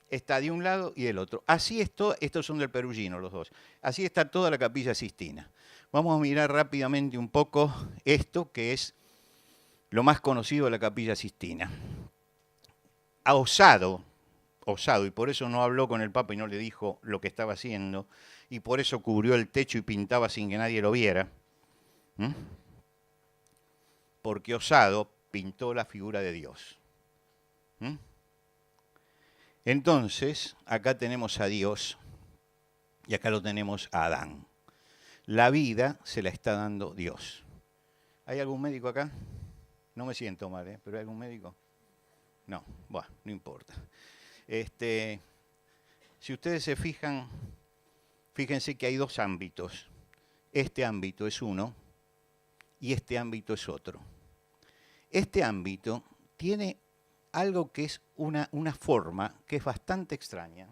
Está de un lado y del otro. Así estos son del Perugino los dos. Así está toda la Capilla Sixtina. Vamos a mirar rápidamente un poco esto que es lo más conocido de la Capilla Sixtina. Osado, y por eso no habló con el Papa y no le dijo lo que estaba haciendo, y por eso cubrió el techo y pintaba sin que nadie lo viera, porque osado pintó la figura de Dios. Entonces, acá tenemos a Dios y acá lo tenemos a Adán. La vida se la está dando Dios. ¿Hay algún médico acá? No me siento mal, ¿pero hay algún médico? No, bueno, no importa. Si ustedes se fijan, fíjense que hay dos ámbitos. Este ámbito es uno y este ámbito es otro. Este ámbito tiene algo que es una forma que es bastante extraña.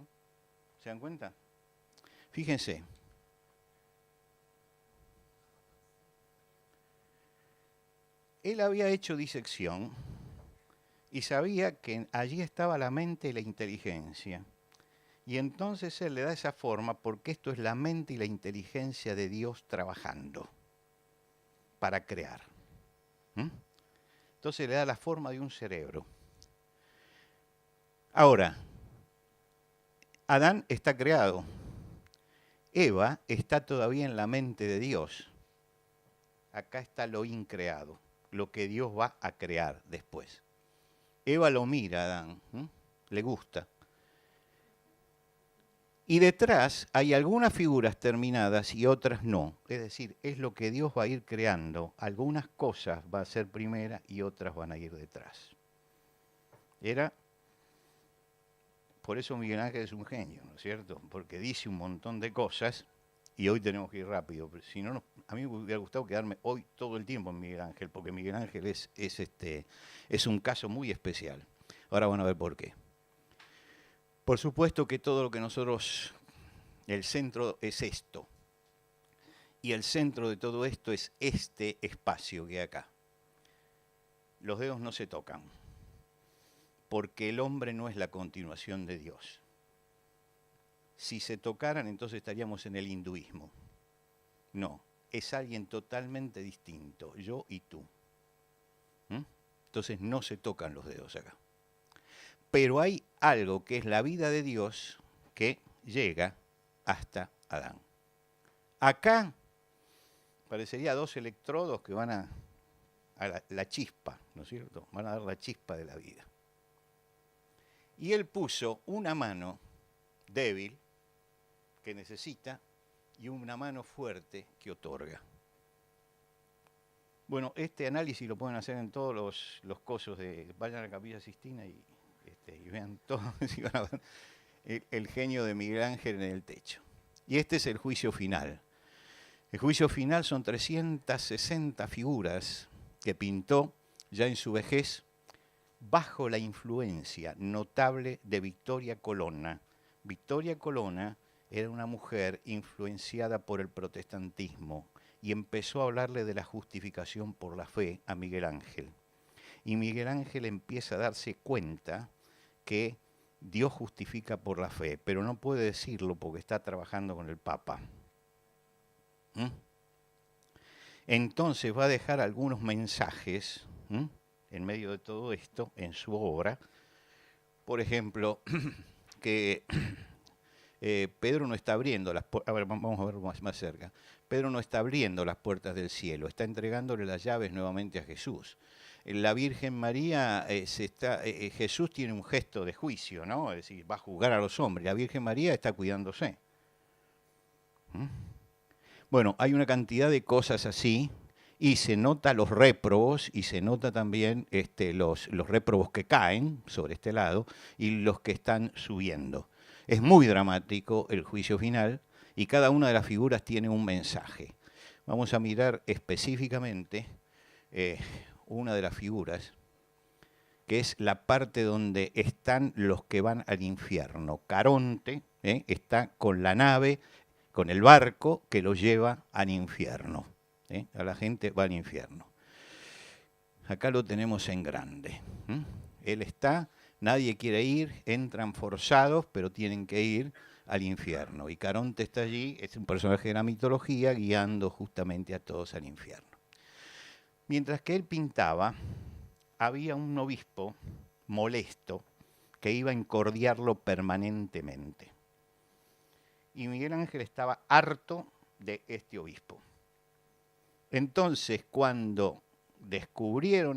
¿Se dan cuenta? Fíjense. Él había hecho disección y sabía que allí estaba la mente y la inteligencia. Y entonces él le da esa forma porque esto es la mente y la inteligencia de Dios trabajando para crear. Entonces le da la forma de un cerebro. Ahora, Adán está creado. Eva está todavía en la mente de Dios. Acá está lo increado, lo que Dios va a crear después. Eva lo mira a Adán, le gusta. Y detrás hay algunas figuras terminadas y otras no. Es decir, es lo que Dios va a ir creando. Algunas cosas va a ser primera y otras van a ir detrás. Por eso Miguel Ángel es un genio, ¿no es cierto? Porque dice un montón de cosas y hoy tenemos que ir rápido. Pero si no, a mí me hubiera gustado quedarme hoy todo el tiempo en Miguel Ángel, porque Miguel Ángel es un caso muy especial. Ahora van a ver por qué. Por supuesto que todo lo que nosotros, el centro es esto. Y el centro de todo esto es este espacio que hay acá. Los dedos no se tocan, porque el hombre no es la continuación de Dios. Si se tocaran, entonces estaríamos en el hinduismo. No, es alguien totalmente distinto, yo y tú. Entonces no se tocan los dedos acá. Pero hay algo que es la vida de Dios que llega hasta Adán. Acá parecería dos electrodos que van a la chispa, ¿no es cierto? Van a dar la chispa de la vida. Y él puso una mano débil que necesita y una mano fuerte que otorga. Bueno, este análisis lo pueden hacer en todos los cosos vayan a la Capilla Sixtina y vean todo, y van a ver el genio de Miguel Ángel en el techo. Y este es el juicio final. El juicio final son 360 figuras que pintó ya en su vejez bajo la influencia notable de Victoria Colonna. Victoria Colonna era una mujer influenciada por el protestantismo y empezó a hablarle de la justificación por la fe a Miguel Ángel. Y Miguel Ángel empieza a darse cuenta que Dios justifica por la fe, pero no puede decirlo porque está trabajando con el Papa. Entonces va a dejar algunos mensajes en medio de todo esto en su obra. Por ejemplo, que Pedro no está abriendo las puertas. A ver, vamos a ver más cerca. Pedro no está abriendo las puertas del cielo, está entregándole las llaves nuevamente a Jesús. La Virgen María, Jesús tiene un gesto de juicio, ¿no? Es decir, va a juzgar a los hombres. La Virgen María está cuidándose. Bueno, hay una cantidad de cosas así, y se nota los réprobos, y se nota también los réprobos que caen sobre este lado, y los que están subiendo. Es muy dramático el juicio final, y cada una de las figuras tiene un mensaje. Vamos a mirar específicamente una de las figuras, que es la parte donde están los que van al infierno. Caronte está con la nave, con el barco que lo lleva al infierno. A la gente va al infierno. Acá lo tenemos en grande. Él está, nadie quiere ir, entran forzados, pero tienen que ir al infierno. Y Caronte está allí, es un personaje de la mitología, guiando justamente a todos al infierno. Mientras que él pintaba, había un obispo molesto que iba a encordiarlo permanentemente. Y Miguel Ángel estaba harto de este obispo. Entonces, cuando descubrieron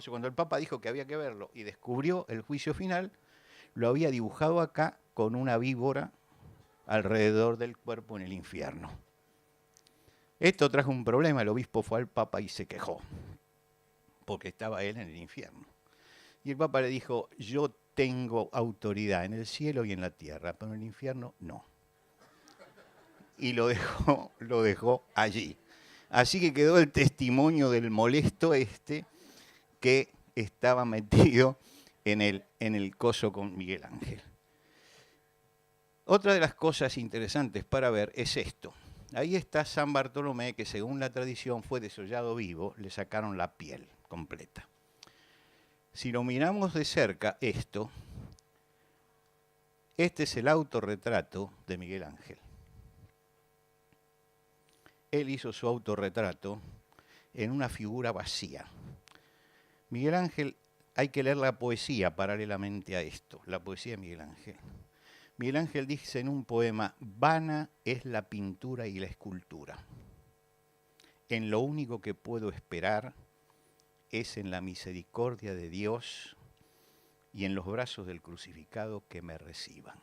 cuando el Papa dijo que había que verlo y descubrió el juicio final, lo había dibujado acá con una víbora alrededor del cuerpo en el infierno. Esto trajo un problema, el obispo fue al Papa y se quejó, porque estaba él en el infierno. Y el Papa le dijo, yo tengo autoridad en el cielo y en la tierra, pero en el infierno no. Y lo dejó allí. Así que quedó el testimonio del molesto que estaba metido en el coso con Miguel Ángel. Otra de las cosas interesantes para ver es esto. Ahí está San Bartolomé, que según la tradición fue desollado vivo, le sacaron la piel completa. Si lo miramos de cerca, este es el autorretrato de Miguel Ángel. Él hizo su autorretrato en una figura vacía. Miguel Ángel, hay que leer la poesía paralelamente a esto, la poesía de Miguel Ángel. Miguel Ángel dice en un poema, vana es la pintura y la escultura. En lo único que puedo esperar es en la misericordia de Dios y en los brazos del crucificado que me reciban.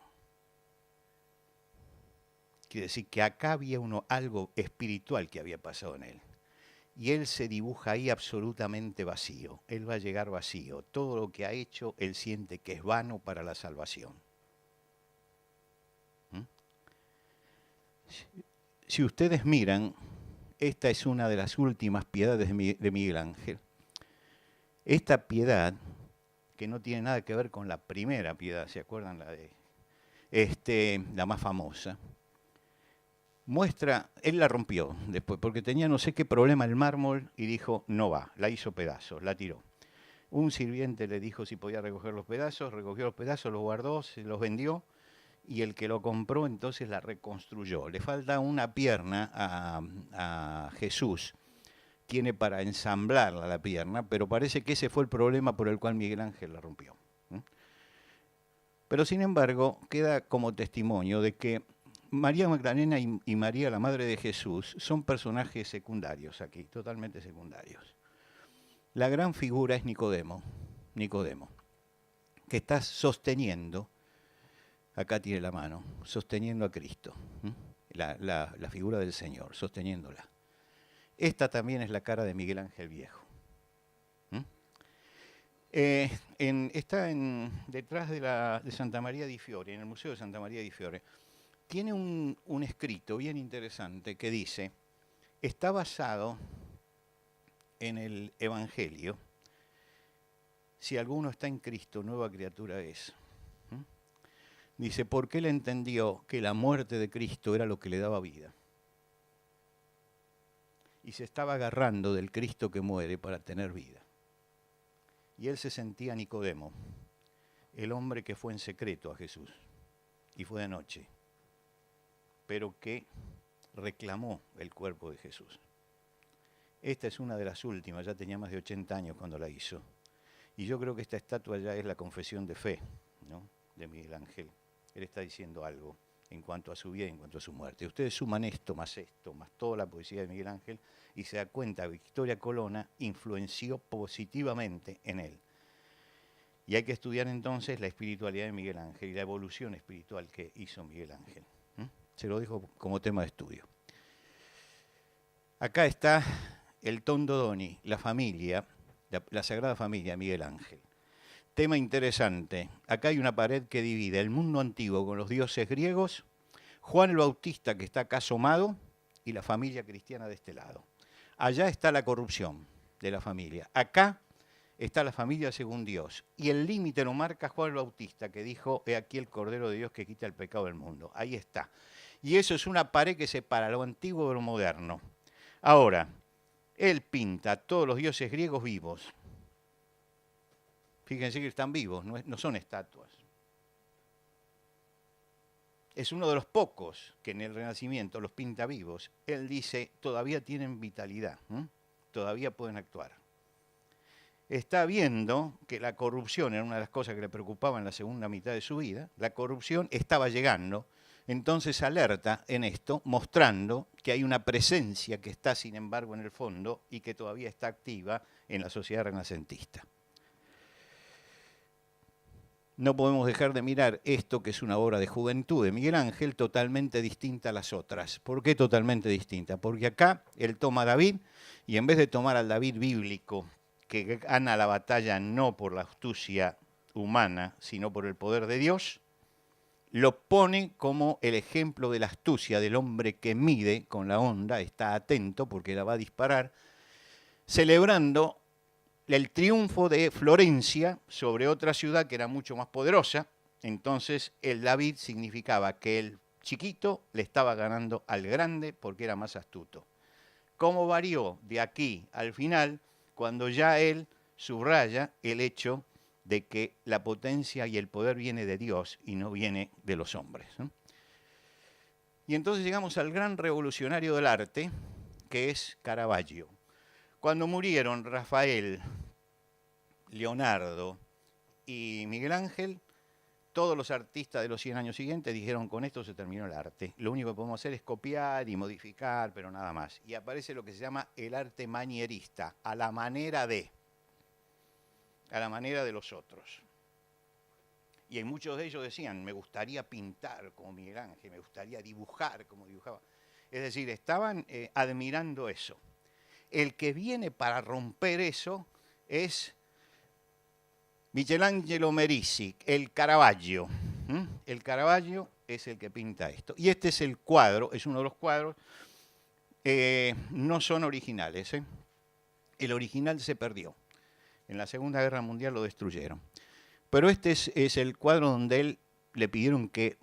Quiere decir que acá había algo espiritual que había pasado en él. Y él se dibuja ahí absolutamente vacío. Él va a llegar vacío. Todo lo que ha hecho, él siente que es vano para la salvación. Si ustedes miran, esta es una de las últimas piedades de Miguel Ángel. Esta piedad, que no tiene nada que ver con la primera piedad, ¿se acuerdan? La más famosa. Muestra, él la rompió después, porque tenía no sé qué problema el mármol y dijo, no va, la hizo pedazos, la tiró. Un sirviente le dijo si podía recoger los pedazos, recogió los pedazos, los guardó, se los vendió y el que lo compró entonces la reconstruyó. Le falta una pierna a Jesús, tiene para ensamblarla la pierna, pero parece que ese fue el problema por el cual Miguel Ángel la rompió. Pero sin embargo, queda como testimonio de que María Magdalena y María, la Madre de Jesús, son personajes secundarios aquí, totalmente secundarios. La gran figura es Nicodemo, que está sosteniendo, acá tiene la mano, sosteniendo a Cristo, la figura del Señor, sosteniéndola. Esta también es la cara de Miguel Ángel Viejo. Está detrás de Santa María di Fiore, en el Museo de Santa María di Fiore. Tiene un escrito bien interesante que dice, está basado en el Evangelio, si alguno está en Cristo, nueva criatura es. Dice, porque él entendió que la muerte de Cristo era lo que le daba vida. Y se estaba agarrando del Cristo que muere para tener vida. Y él se sentía Nicodemo, el hombre que fue en secreto a Jesús, y fue de noche, pero que reclamó el cuerpo de Jesús. Esta es una de las últimas, ya tenía más de 80 años cuando la hizo. Y yo creo que esta estatua ya es la confesión de fe, ¿no?, de Miguel Ángel. Él está diciendo algo en cuanto a su vida y en cuanto a su muerte. Ustedes suman esto, más toda la poesía de Miguel Ángel, y se da cuenta que Victoria Colonna influenció positivamente en él. Y hay que estudiar entonces la espiritualidad de Miguel Ángel y la evolución espiritual que hizo Miguel Ángel. Se lo dejo como tema de estudio. Acá está el Tondo Doni, la familia, la Sagrada Familia de Miguel Ángel. Tema interesante. Acá hay una pared que divide el mundo antiguo con los dioses griegos, Juan el Bautista que está acá asomado y la familia cristiana de este lado. Allá está la corrupción de la familia. Acá está la familia según Dios. Y el límite lo marca Juan el Bautista, que dijo, he aquí el Cordero de Dios que quita el pecado del mundo. Ahí está. Y eso es una pared que separa lo antiguo de lo moderno. Ahora, él pinta a todos los dioses griegos vivos. Fíjense que están vivos, no son estatuas. Es uno de los pocos que en el Renacimiento los pinta vivos. Él dice, todavía tienen vitalidad, todavía pueden actuar. Está viendo que la corrupción era una de las cosas que le preocupaba en la segunda mitad de su vida. La corrupción estaba llegando, entonces alerta en esto, mostrando que hay una presencia que está, sin embargo, en el fondo y que todavía está activa en la sociedad renacentista. No podemos dejar de mirar esto, que es una obra de juventud de Miguel Ángel, totalmente distinta a las otras. ¿Por qué totalmente distinta? Porque acá él toma a David y en vez de tomar al David bíblico, que gana la batalla no por la astucia humana, sino por el poder de Dios, lo pone como el ejemplo de la astucia del hombre que mide con la onda, está atento porque la va a disparar, celebrando el triunfo de Florencia sobre otra ciudad que era mucho más poderosa. Entonces el David significaba que el chiquito le estaba ganando al grande porque era más astuto. ¿Cómo varió de aquí al final cuando ya él subraya el hecho de que la potencia y el poder viene de Dios y no viene de los hombres, ¿no? Y entonces llegamos al gran revolucionario del arte, que es Caravaggio. Cuando murieron Rafael, Leonardo y Miguel Ángel, todos los artistas de los 100 años siguientes dijeron, con esto se terminó el arte. Lo único que podemos hacer es copiar y modificar, pero nada más. Y aparece lo que se llama el arte manierista, a la manera de los otros. Y en muchos de ellos decían, me gustaría pintar como Miguel Ángel, me gustaría dibujar como dibujaba. Es decir, estaban admirando eso. El que viene para romper eso es Michelangelo Merisi, el Caravaggio. El Caravaggio es el que pinta esto. Y este es el cuadro, es uno de los cuadros, no son originales. El original se perdió. En la Segunda Guerra Mundial lo destruyeron. Pero este es el cuadro donde él le pidieron que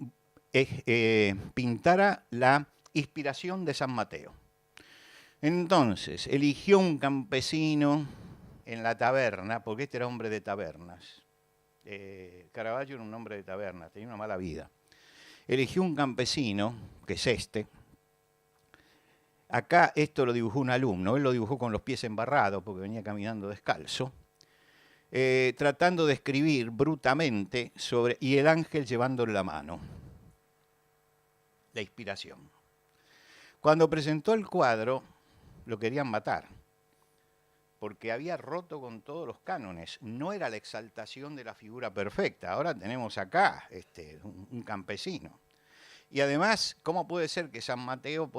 pintara la inspiración de San Mateo. Entonces, eligió un campesino en la taberna, porque este era hombre de tabernas. Caravaggio era un hombre de tabernas, tenía una mala vida. Eligió un campesino, que es este. Acá esto lo dibujó un alumno, él lo dibujó con los pies embarrados, porque venía caminando descalzo. Tratando de escribir brutamente sobre, y el ángel llevándole la mano, la inspiración. Cuando presentó el cuadro, lo querían matar, porque había roto con todos los cánones, no era la exaltación de la figura perfecta, ahora tenemos acá un campesino. Y además, ¿cómo puede ser que San Mateo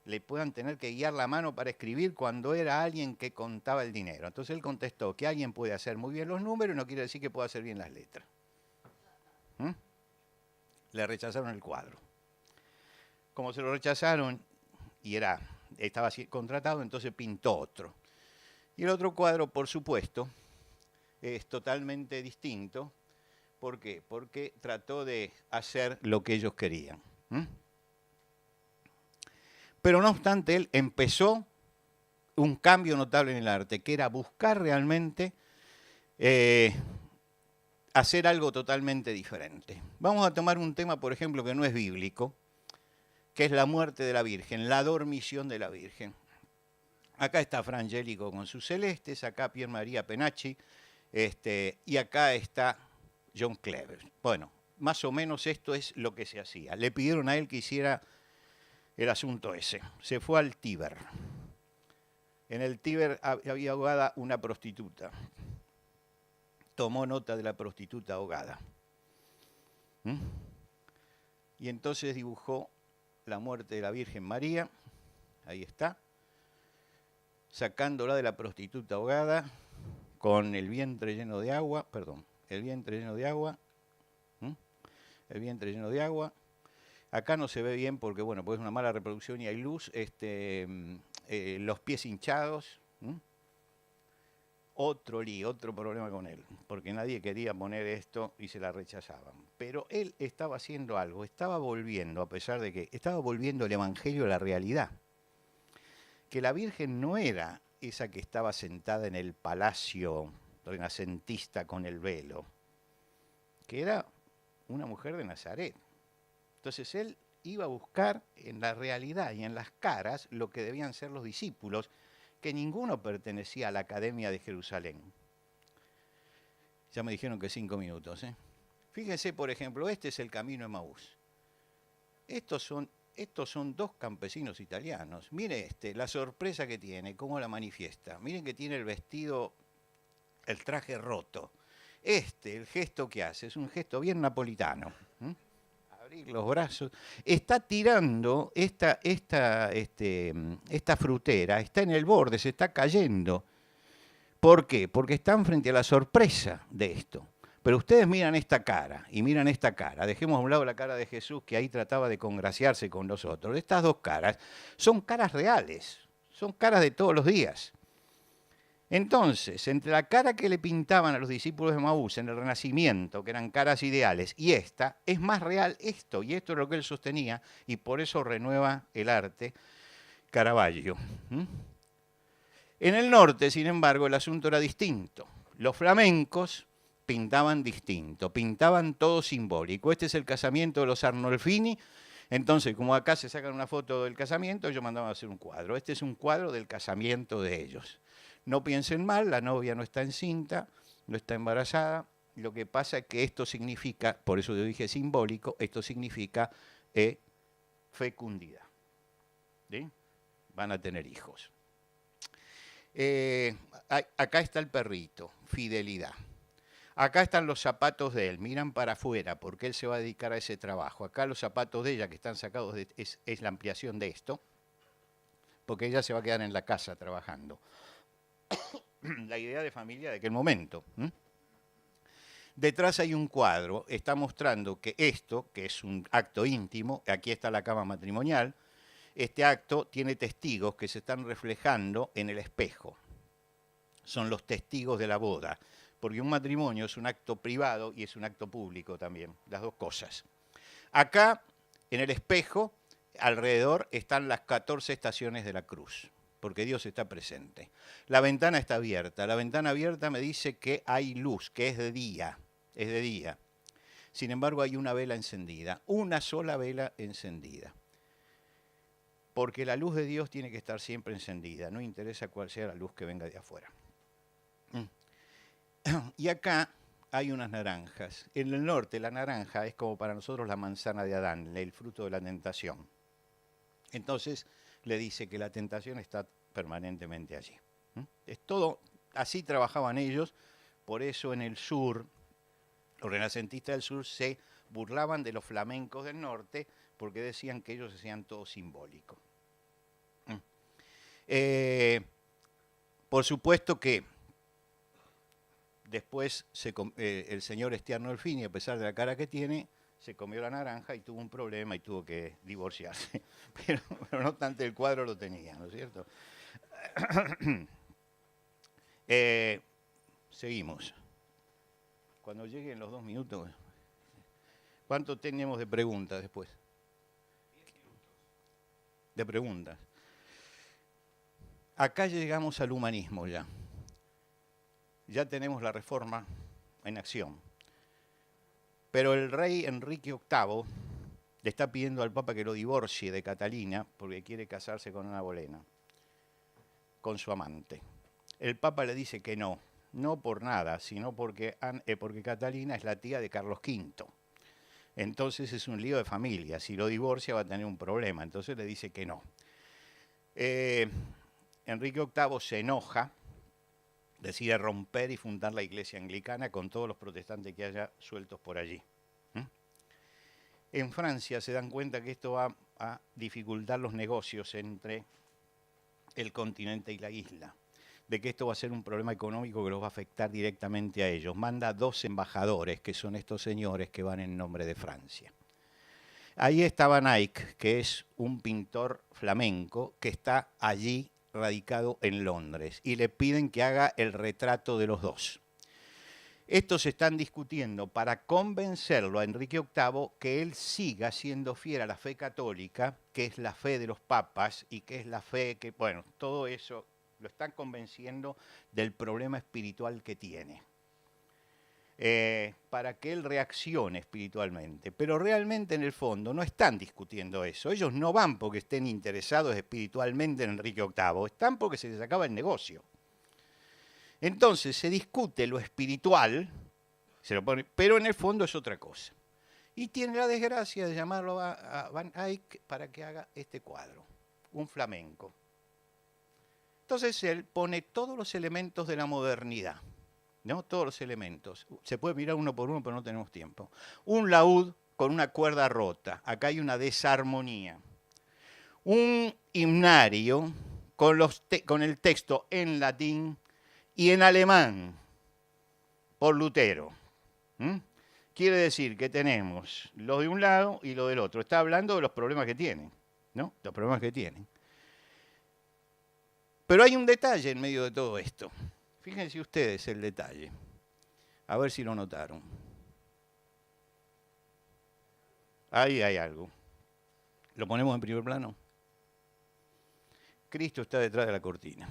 le puedan tener que guiar la mano para escribir cuando era alguien que contaba el dinero? Entonces él contestó que alguien puede hacer muy bien los números y no quiere decir que pueda hacer bien las letras. Le rechazaron el cuadro. Como se lo rechazaron y estaba contratado, entonces pintó otro. Y el otro cuadro, por supuesto, es totalmente distinto. ¿Por qué? Porque trató de hacer lo que ellos querían. Pero no obstante, él empezó un cambio notable en el arte, que era buscar realmente hacer algo totalmente diferente. Vamos a tomar un tema, por ejemplo, que no es bíblico, que es la muerte de la Virgen, la dormición de la Virgen. Acá está Fra Angelico con sus celestes, acá Pier Maria Penacci, y acá está John Clever. Bueno, más o menos esto es lo que se hacía. Le pidieron a él que hiciera el asunto ese. Se fue al Tíber. En el Tíber había ahogada una prostituta. Tomó nota de la prostituta ahogada. Y entonces dibujó la muerte de la Virgen María. Ahí está. Sacándola de la prostituta ahogada con el vientre lleno de agua. Perdón, el vientre lleno de agua. El vientre lleno de agua. Acá no se ve bien porque, bueno, pues es una mala reproducción y hay luz. Los pies hinchados. Otro lío, otro problema con él, porque nadie quería poner esto y se la rechazaban. Pero él estaba haciendo algo, estaba volviendo, a pesar de que estaba volviendo el Evangelio a la realidad. Que la Virgen no era esa que estaba sentada en el palacio renacentista con el velo, que era una mujer de Nazaret. Entonces él iba a buscar en la realidad y en las caras lo que debían ser los discípulos, que ninguno pertenecía a la Academia de Jerusalén. Ya me dijeron que 5 minutos. Fíjense, por ejemplo, este es el camino de Emaús. Estos son 2 campesinos italianos. Mire la sorpresa que tiene, cómo la manifiesta. Miren que tiene el vestido, el traje roto. El gesto que hace, es un gesto bien napolitano. Abrir los brazos. Está tirando esta frutera, está en el borde, se está cayendo. ¿Por qué? Porque están frente a la sorpresa de esto. Pero ustedes miran esta cara y miran esta cara. Dejemos a un lado la cara de Jesús, que ahí trataba de congraciarse con nosotros. Estas dos caras son caras reales, son caras de todos los días. Entonces, entre la cara que le pintaban a los discípulos de Maús en el Renacimiento, que eran caras ideales, y esta, es más real esto, y esto es lo que él sostenía, y por eso renueva el arte Caravaggio. En el norte, sin embargo, el asunto era distinto. Los flamencos pintaban distinto, pintaban todo simbólico. Este es el casamiento de los Arnolfini. Entonces, como acá se sacan una foto del casamiento, ellos mandaban a hacer un cuadro. Este es un cuadro del casamiento de ellos. No piensen mal, la novia no está encinta, no está embarazada. Lo que pasa es que esto significa, por eso yo dije simbólico, esto significa fecundidad. ¿Sí? Van a tener hijos. Acá está el perrito, fidelidad. Acá están los zapatos de él, miran para afuera porque él se va a dedicar a ese trabajo. Acá los zapatos de ella que están sacados, es la ampliación de esto, porque ella se va a quedar en la casa trabajando. La idea de familia de aquel momento. Detrás hay un cuadro, está mostrando que esto, que es un acto íntimo, aquí está la cama matrimonial, este acto tiene testigos que se están reflejando en el espejo. Son los testigos de la boda, porque un matrimonio es un acto privado y es un acto público también, las dos cosas. Acá, en el espejo, alrededor están las 14 estaciones de la cruz, porque Dios está presente. La ventana está abierta. La ventana abierta me dice que hay luz, que es de día. Es de día. Sin embargo, hay una vela encendida, una sola vela encendida. Porque la luz de Dios tiene que estar siempre encendida, no interesa cuál sea la luz que venga de afuera. Y acá hay unas naranjas. En el norte la naranja es como para nosotros la manzana de Adán, el fruto de la tentación. Entonces le dice que la tentación está permanentemente allí. Es todo, así trabajaban ellos, por eso en el sur, los renacentistas del sur se burlaban de los flamencos del norte porque decían que ellos hacían todo simbólico. Por supuesto que después el señor Arnolfini, a pesar de la cara que tiene, se comió la naranja y tuvo un problema y tuvo que divorciarse. Pero no obstante, el cuadro lo tenía, ¿no es cierto? Seguimos. Cuando lleguen los 2 minutos, ¿cuánto tenemos de preguntas después? 10 minutos. De preguntas. Acá llegamos al humanismo ya. Ya tenemos la reforma en acción. Pero el rey Enrique VIII le está pidiendo al Papa que lo divorcie de Catalina porque quiere casarse con una bolena, con su amante. El Papa le dice que no, no por nada, sino porque Catalina es la tía de Carlos V. Entonces es un lío de familia. Si lo divorcia va a tener un problema. Entonces le dice que no. Enrique VIII se enoja, decide romper y fundar la iglesia anglicana con todos los protestantes que haya sueltos por allí. En Francia se dan cuenta que esto va a dificultar los negocios entre el continente y la isla, de que esto va a ser un problema económico que los va a afectar directamente a ellos. Manda 2 embajadores, que son estos señores que van en nombre de Francia. Ahí está Van Eyck, que es un pintor flamenco que está allí radicado en Londres, y le piden que haga el retrato de los dos. Estos están discutiendo para convencerlo a Enrique VIII que él siga siendo fiel a la fe católica, que es la fe de los papas y que es la fe que, bueno, todo eso lo están convenciendo del problema espiritual que tiene, para que él reaccione espiritualmente. Pero realmente en el fondo no están discutiendo eso. Ellos no van porque estén interesados espiritualmente en Enrique VIII, están porque se les acaba el negocio. Entonces se discute lo espiritual, pero en el fondo es otra cosa. Y tiene la desgracia de llamarlo a Van Eyck para que haga este cuadro, un flamenco. Entonces él pone todos los elementos de la modernidad, ¿no? Todos los elementos. Se puede mirar uno por uno, pero no tenemos tiempo. Un laúd con una cuerda rota. Acá hay una desarmonía. Un himnario con el texto en latín y en alemán por Lutero. ¿Mm? Quiere decir que tenemos lo de un lado y lo del otro. Está hablando de los problemas que tienen, ¿no? Los problemas que tienen. Pero hay un detalle en medio de todo esto. Fíjense ustedes el detalle. A ver si lo notaron. Ahí hay algo. ¿Lo ponemos en primer plano? Cristo está detrás de la cortina.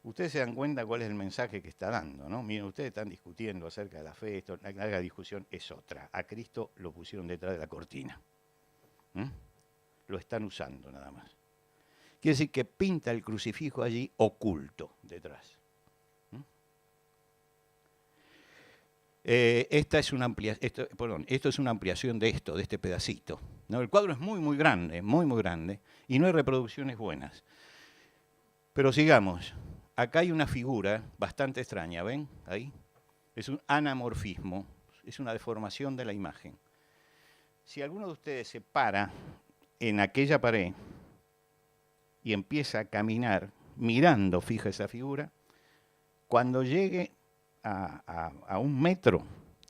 Ustedes se dan cuenta cuál es el mensaje que está dando, ¿no? Miren, ustedes están discutiendo acerca de la fe, esto, la discusión es otra. A Cristo lo pusieron detrás de la cortina. Lo están usando nada más. Quiere decir que pinta el crucifijo allí oculto detrás. Esto es una ampliación de este pedacito, ¿no? El cuadro es muy grande, muy grande, y no hay reproducciones buenas. Pero sigamos. Acá hay una figura bastante extraña, ¿ven? Ahí. Es un anamorfismo, es una deformación de la imagen. Si alguno de ustedes se para en aquella pared y empieza a caminar mirando fija esa figura, cuando llegue a 1 metro,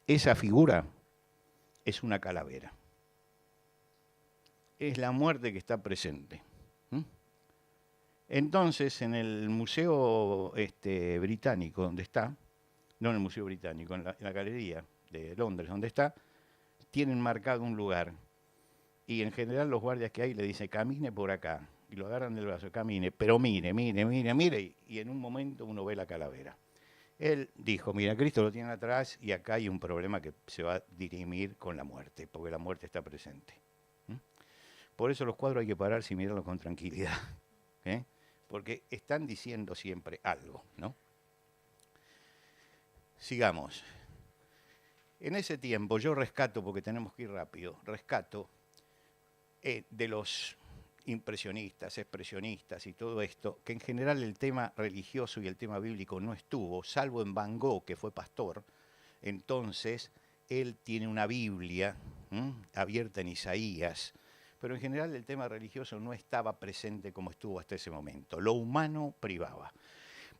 esa figura es una calavera. Es la muerte que está presente. Entonces, en el Museo Británico, donde está, no en el Museo Británico, en la Galería de Londres, donde está, tienen marcado un lugar. Y en general los guardias que hay le dicen, camine por acá. Y lo agarran del brazo, camine, pero mire. Y en un momento uno ve la calavera. Él dijo, mira, Cristo lo tiene atrás y acá hay un problema que se va a dirimir con la muerte, porque la muerte está presente. Por eso los cuadros hay que pararse y mirarlos con tranquilidad. Porque están diciendo siempre algo, ¿no? Sigamos. En ese tiempo yo rescato, porque tenemos que ir rápido, de los impresionistas, expresionistas y todo esto, que en general el tema religioso y el tema bíblico no estuvo, salvo en Van Gogh, que fue pastor. Entonces, él tiene una Biblia abierta en Isaías, pero en general el tema religioso no estaba presente como estuvo hasta ese momento. Lo humano privaba.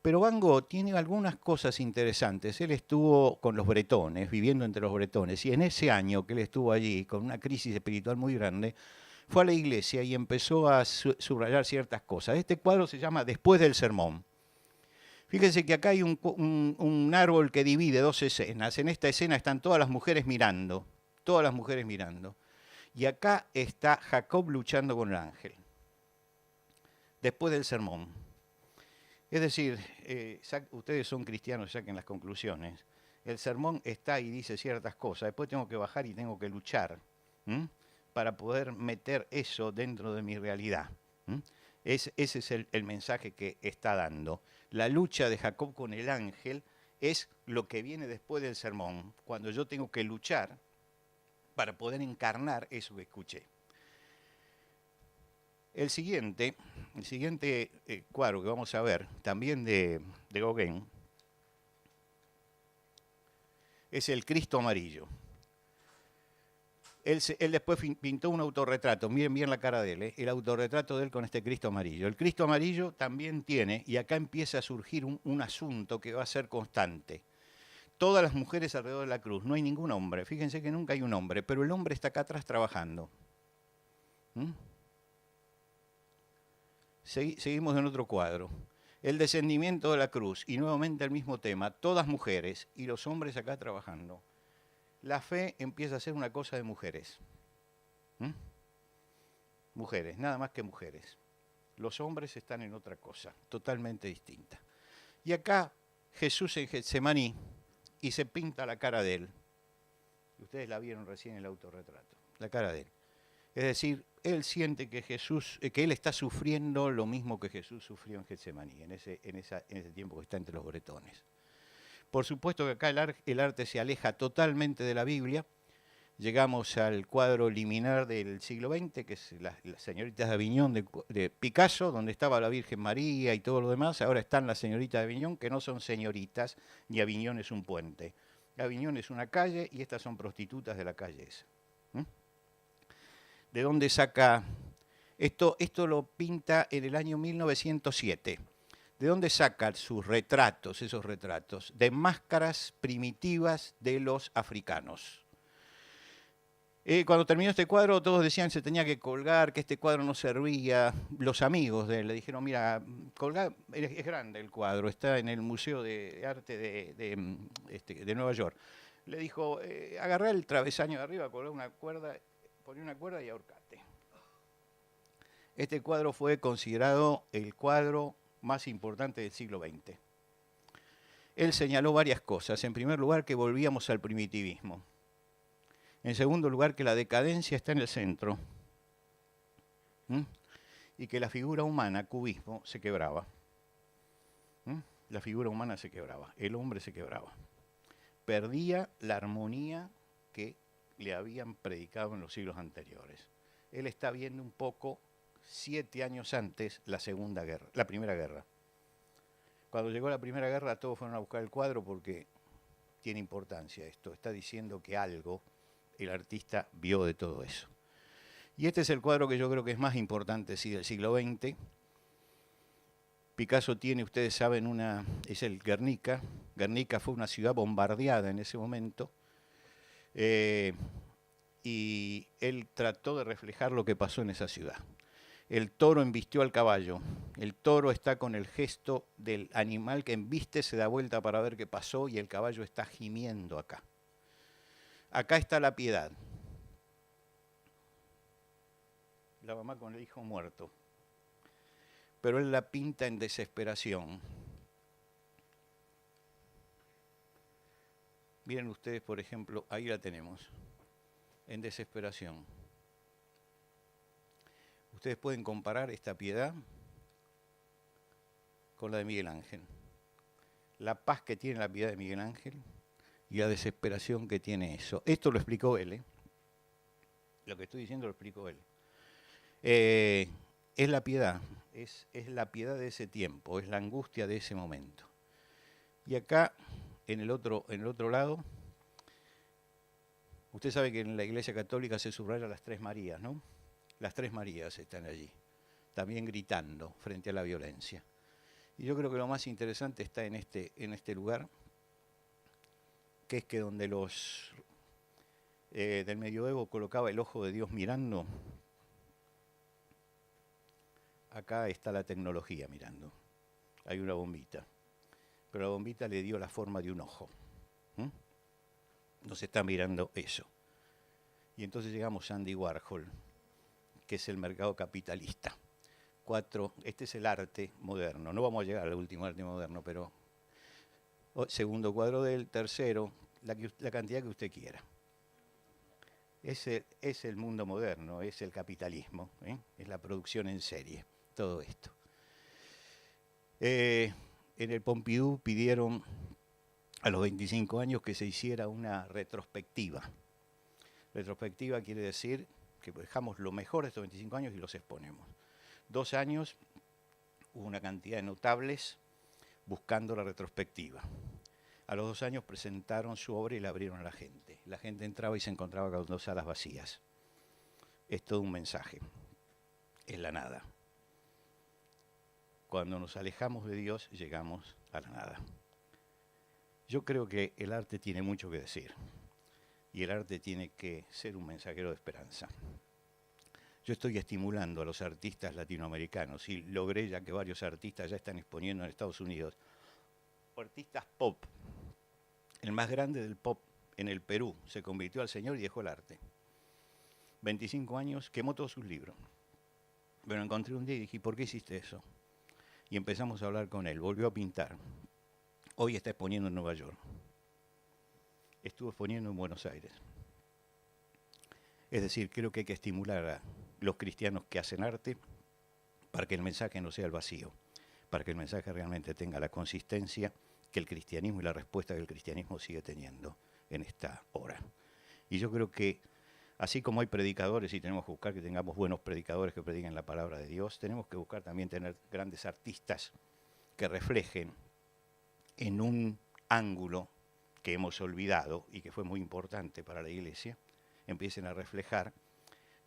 Pero Van Gogh tiene algunas cosas interesantes. Él estuvo con los bretones, viviendo entre los bretones, y en ese año que él estuvo allí, con una crisis espiritual muy grande, fue a la iglesia y empezó a subrayar ciertas cosas. Este cuadro se llama Después del sermón. Fíjense que acá hay un árbol que divide 2 escenas. En esta escena están todas las mujeres mirando, y acá está Jacob luchando con el ángel. Después del sermón. Es decir, ustedes son cristianos, saquen las conclusiones. El sermón está y dice ciertas cosas, después tengo que bajar y tengo que luchar para poder meter eso dentro de mi realidad. Ese es el mensaje que está dando. La lucha de Jacob con el ángel es lo que viene después del sermón, cuando yo tengo que luchar para poder encarnar eso que escuché. El siguiente cuadro que vamos a ver, también de Gauguin, es el Cristo amarillo. Él después pintó un autorretrato, miren bien la cara de él, el autorretrato de él con este Cristo amarillo. El Cristo amarillo también tiene, y acá empieza a surgir un asunto que va a ser constante. Todas las mujeres alrededor de la cruz, no hay ningún hombre, fíjense que nunca hay un hombre, pero el hombre está acá atrás trabajando. Seguimos en otro cuadro. El descendimiento de la cruz, y nuevamente el mismo tema, todas mujeres y los hombres acá trabajando. La fe empieza a ser una cosa de mujeres. Mujeres, nada más que mujeres. Los hombres están en otra cosa, totalmente distinta. Y acá Jesús en Getsemaní, y se pinta la cara de él. Ustedes la vieron recién en el autorretrato, la cara de él. Es decir, él siente que que él está sufriendo lo mismo que Jesús sufrió en Getsemaní, en ese tiempo que está entre los bretones. Por supuesto que acá el arte se aleja totalmente de la Biblia. Llegamos al cuadro liminar del siglo XX, que es las señoritas de Aviñón de Picasso, donde estaba la Virgen María y todo lo demás. Ahora están las señoritas de Aviñón, que no son señoritas, ni Aviñón es un puente. Aviñón es una calle y estas son prostitutas de la calle esa. ¿De dónde saca? Esto lo pinta en el año 1907. ¿De dónde sacan sus retratos, esos retratos? De máscaras primitivas de los africanos. Cuando terminó este cuadro, todos decían que se tenía que colgar, que este cuadro no servía. Los amigos de él le dijeron, mira, colgar, es grande el cuadro, está en el Museo de Arte de Nueva York. Le dijo, agarrá el travesaño de arriba, colgá una cuerda, poné una cuerda y ahorcate. Este cuadro fue considerado el cuadro más importante del siglo XX. Él señaló varias cosas. En primer lugar, que volvíamos al primitivismo. En segundo lugar, que la decadencia está en el centro. Y que la figura humana, cubismo, se quebraba. La figura humana se quebraba, el hombre se quebraba. Perdía la armonía que le habían predicado en los siglos anteriores. Él está viendo un poco 7 años antes la Primera Guerra. Cuando llegó la Primera Guerra todos fueron a buscar el cuadro porque tiene importancia esto. Está diciendo que algo el artista vio de todo eso. Y este es el cuadro que yo creo que es más importante del siglo XX. Picasso tiene, ustedes saben, es el Guernica. Guernica fue una ciudad bombardeada en ese momento. Y él trató de reflejar lo que pasó en esa ciudad. El toro embistió al caballo. El toro está con el gesto del animal que embiste, se da vuelta para ver qué pasó y el caballo está gimiendo acá. Acá está la piedad. La mamá con el hijo muerto. Pero él la pinta en desesperación. Miren ustedes, por ejemplo, ahí la tenemos, en desesperación. Ustedes pueden comparar esta piedad con la de Miguel Ángel. La paz que tiene la piedad de Miguel Ángel y la desesperación que tiene eso. Esto lo explicó él, Lo que estoy diciendo lo explicó él. Es la piedad, es la piedad de ese tiempo, es la angustia de ese momento. Y acá, en el otro lado, usted sabe que en la Iglesia Católica se subraya las 3 Marías, ¿no? Las 3 Marías están allí, también gritando frente a la violencia. Y yo creo que lo más interesante está en este lugar, que es que donde los del medioevo colocaba el ojo de Dios mirando, acá está la tecnología mirando. Hay una bombita, pero la bombita le dio la forma de un ojo. Nos está mirando eso. Y entonces llegamos a Andy Warhol, que es el mercado capitalista. 4, este es el arte moderno. No vamos a llegar al último arte moderno, pero segundo cuadro del tercero, la cantidad que usted quiera. Ese es el mundo moderno, es el capitalismo, es la producción en serie, todo esto. En el Pompidou pidieron a los 25 años que se hiciera una retrospectiva. Retrospectiva quiere decir que dejamos lo mejor de estos 25 años y los exponemos. 2 años hubo una cantidad de notables buscando la retrospectiva. A los 2 años presentaron su obra y la abrieron a la gente. La gente entraba y se encontraba con 2 salas vacías. Es todo un mensaje. Es la nada. Cuando nos alejamos de Dios, llegamos a la nada. Yo creo que el arte tiene mucho que decir. Y el arte tiene que ser un mensajero de esperanza. Yo estoy estimulando a los artistas latinoamericanos y logré ya que varios artistas ya están exponiendo en Estados Unidos. Artistas pop. El más grande del pop en el Perú se convirtió al Señor y dejó el arte. 25 años, quemó todos sus libros. Pero encontré un día y dije, ¿por qué hiciste eso? Y empezamos a hablar con él, volvió a pintar. Hoy está exponiendo en Nueva York. Estuvo exponiendo en Buenos Aires. Es decir, creo que hay que estimular a los cristianos que hacen arte para que el mensaje no sea el vacío, para que el mensaje realmente tenga la consistencia que el cristianismo y la respuesta que el cristianismo sigue teniendo en esta hora. Y yo creo que así como hay predicadores y tenemos que buscar que tengamos buenos predicadores que prediquen la palabra de Dios, tenemos que buscar también tener grandes artistas que reflejen en un ángulo que hemos olvidado y que fue muy importante para la Iglesia, empiecen a reflejar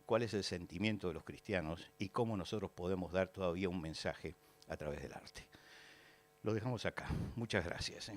cuál es el sentimiento de los cristianos y cómo nosotros podemos dar todavía un mensaje a través del arte. Lo dejamos acá. Muchas gracias.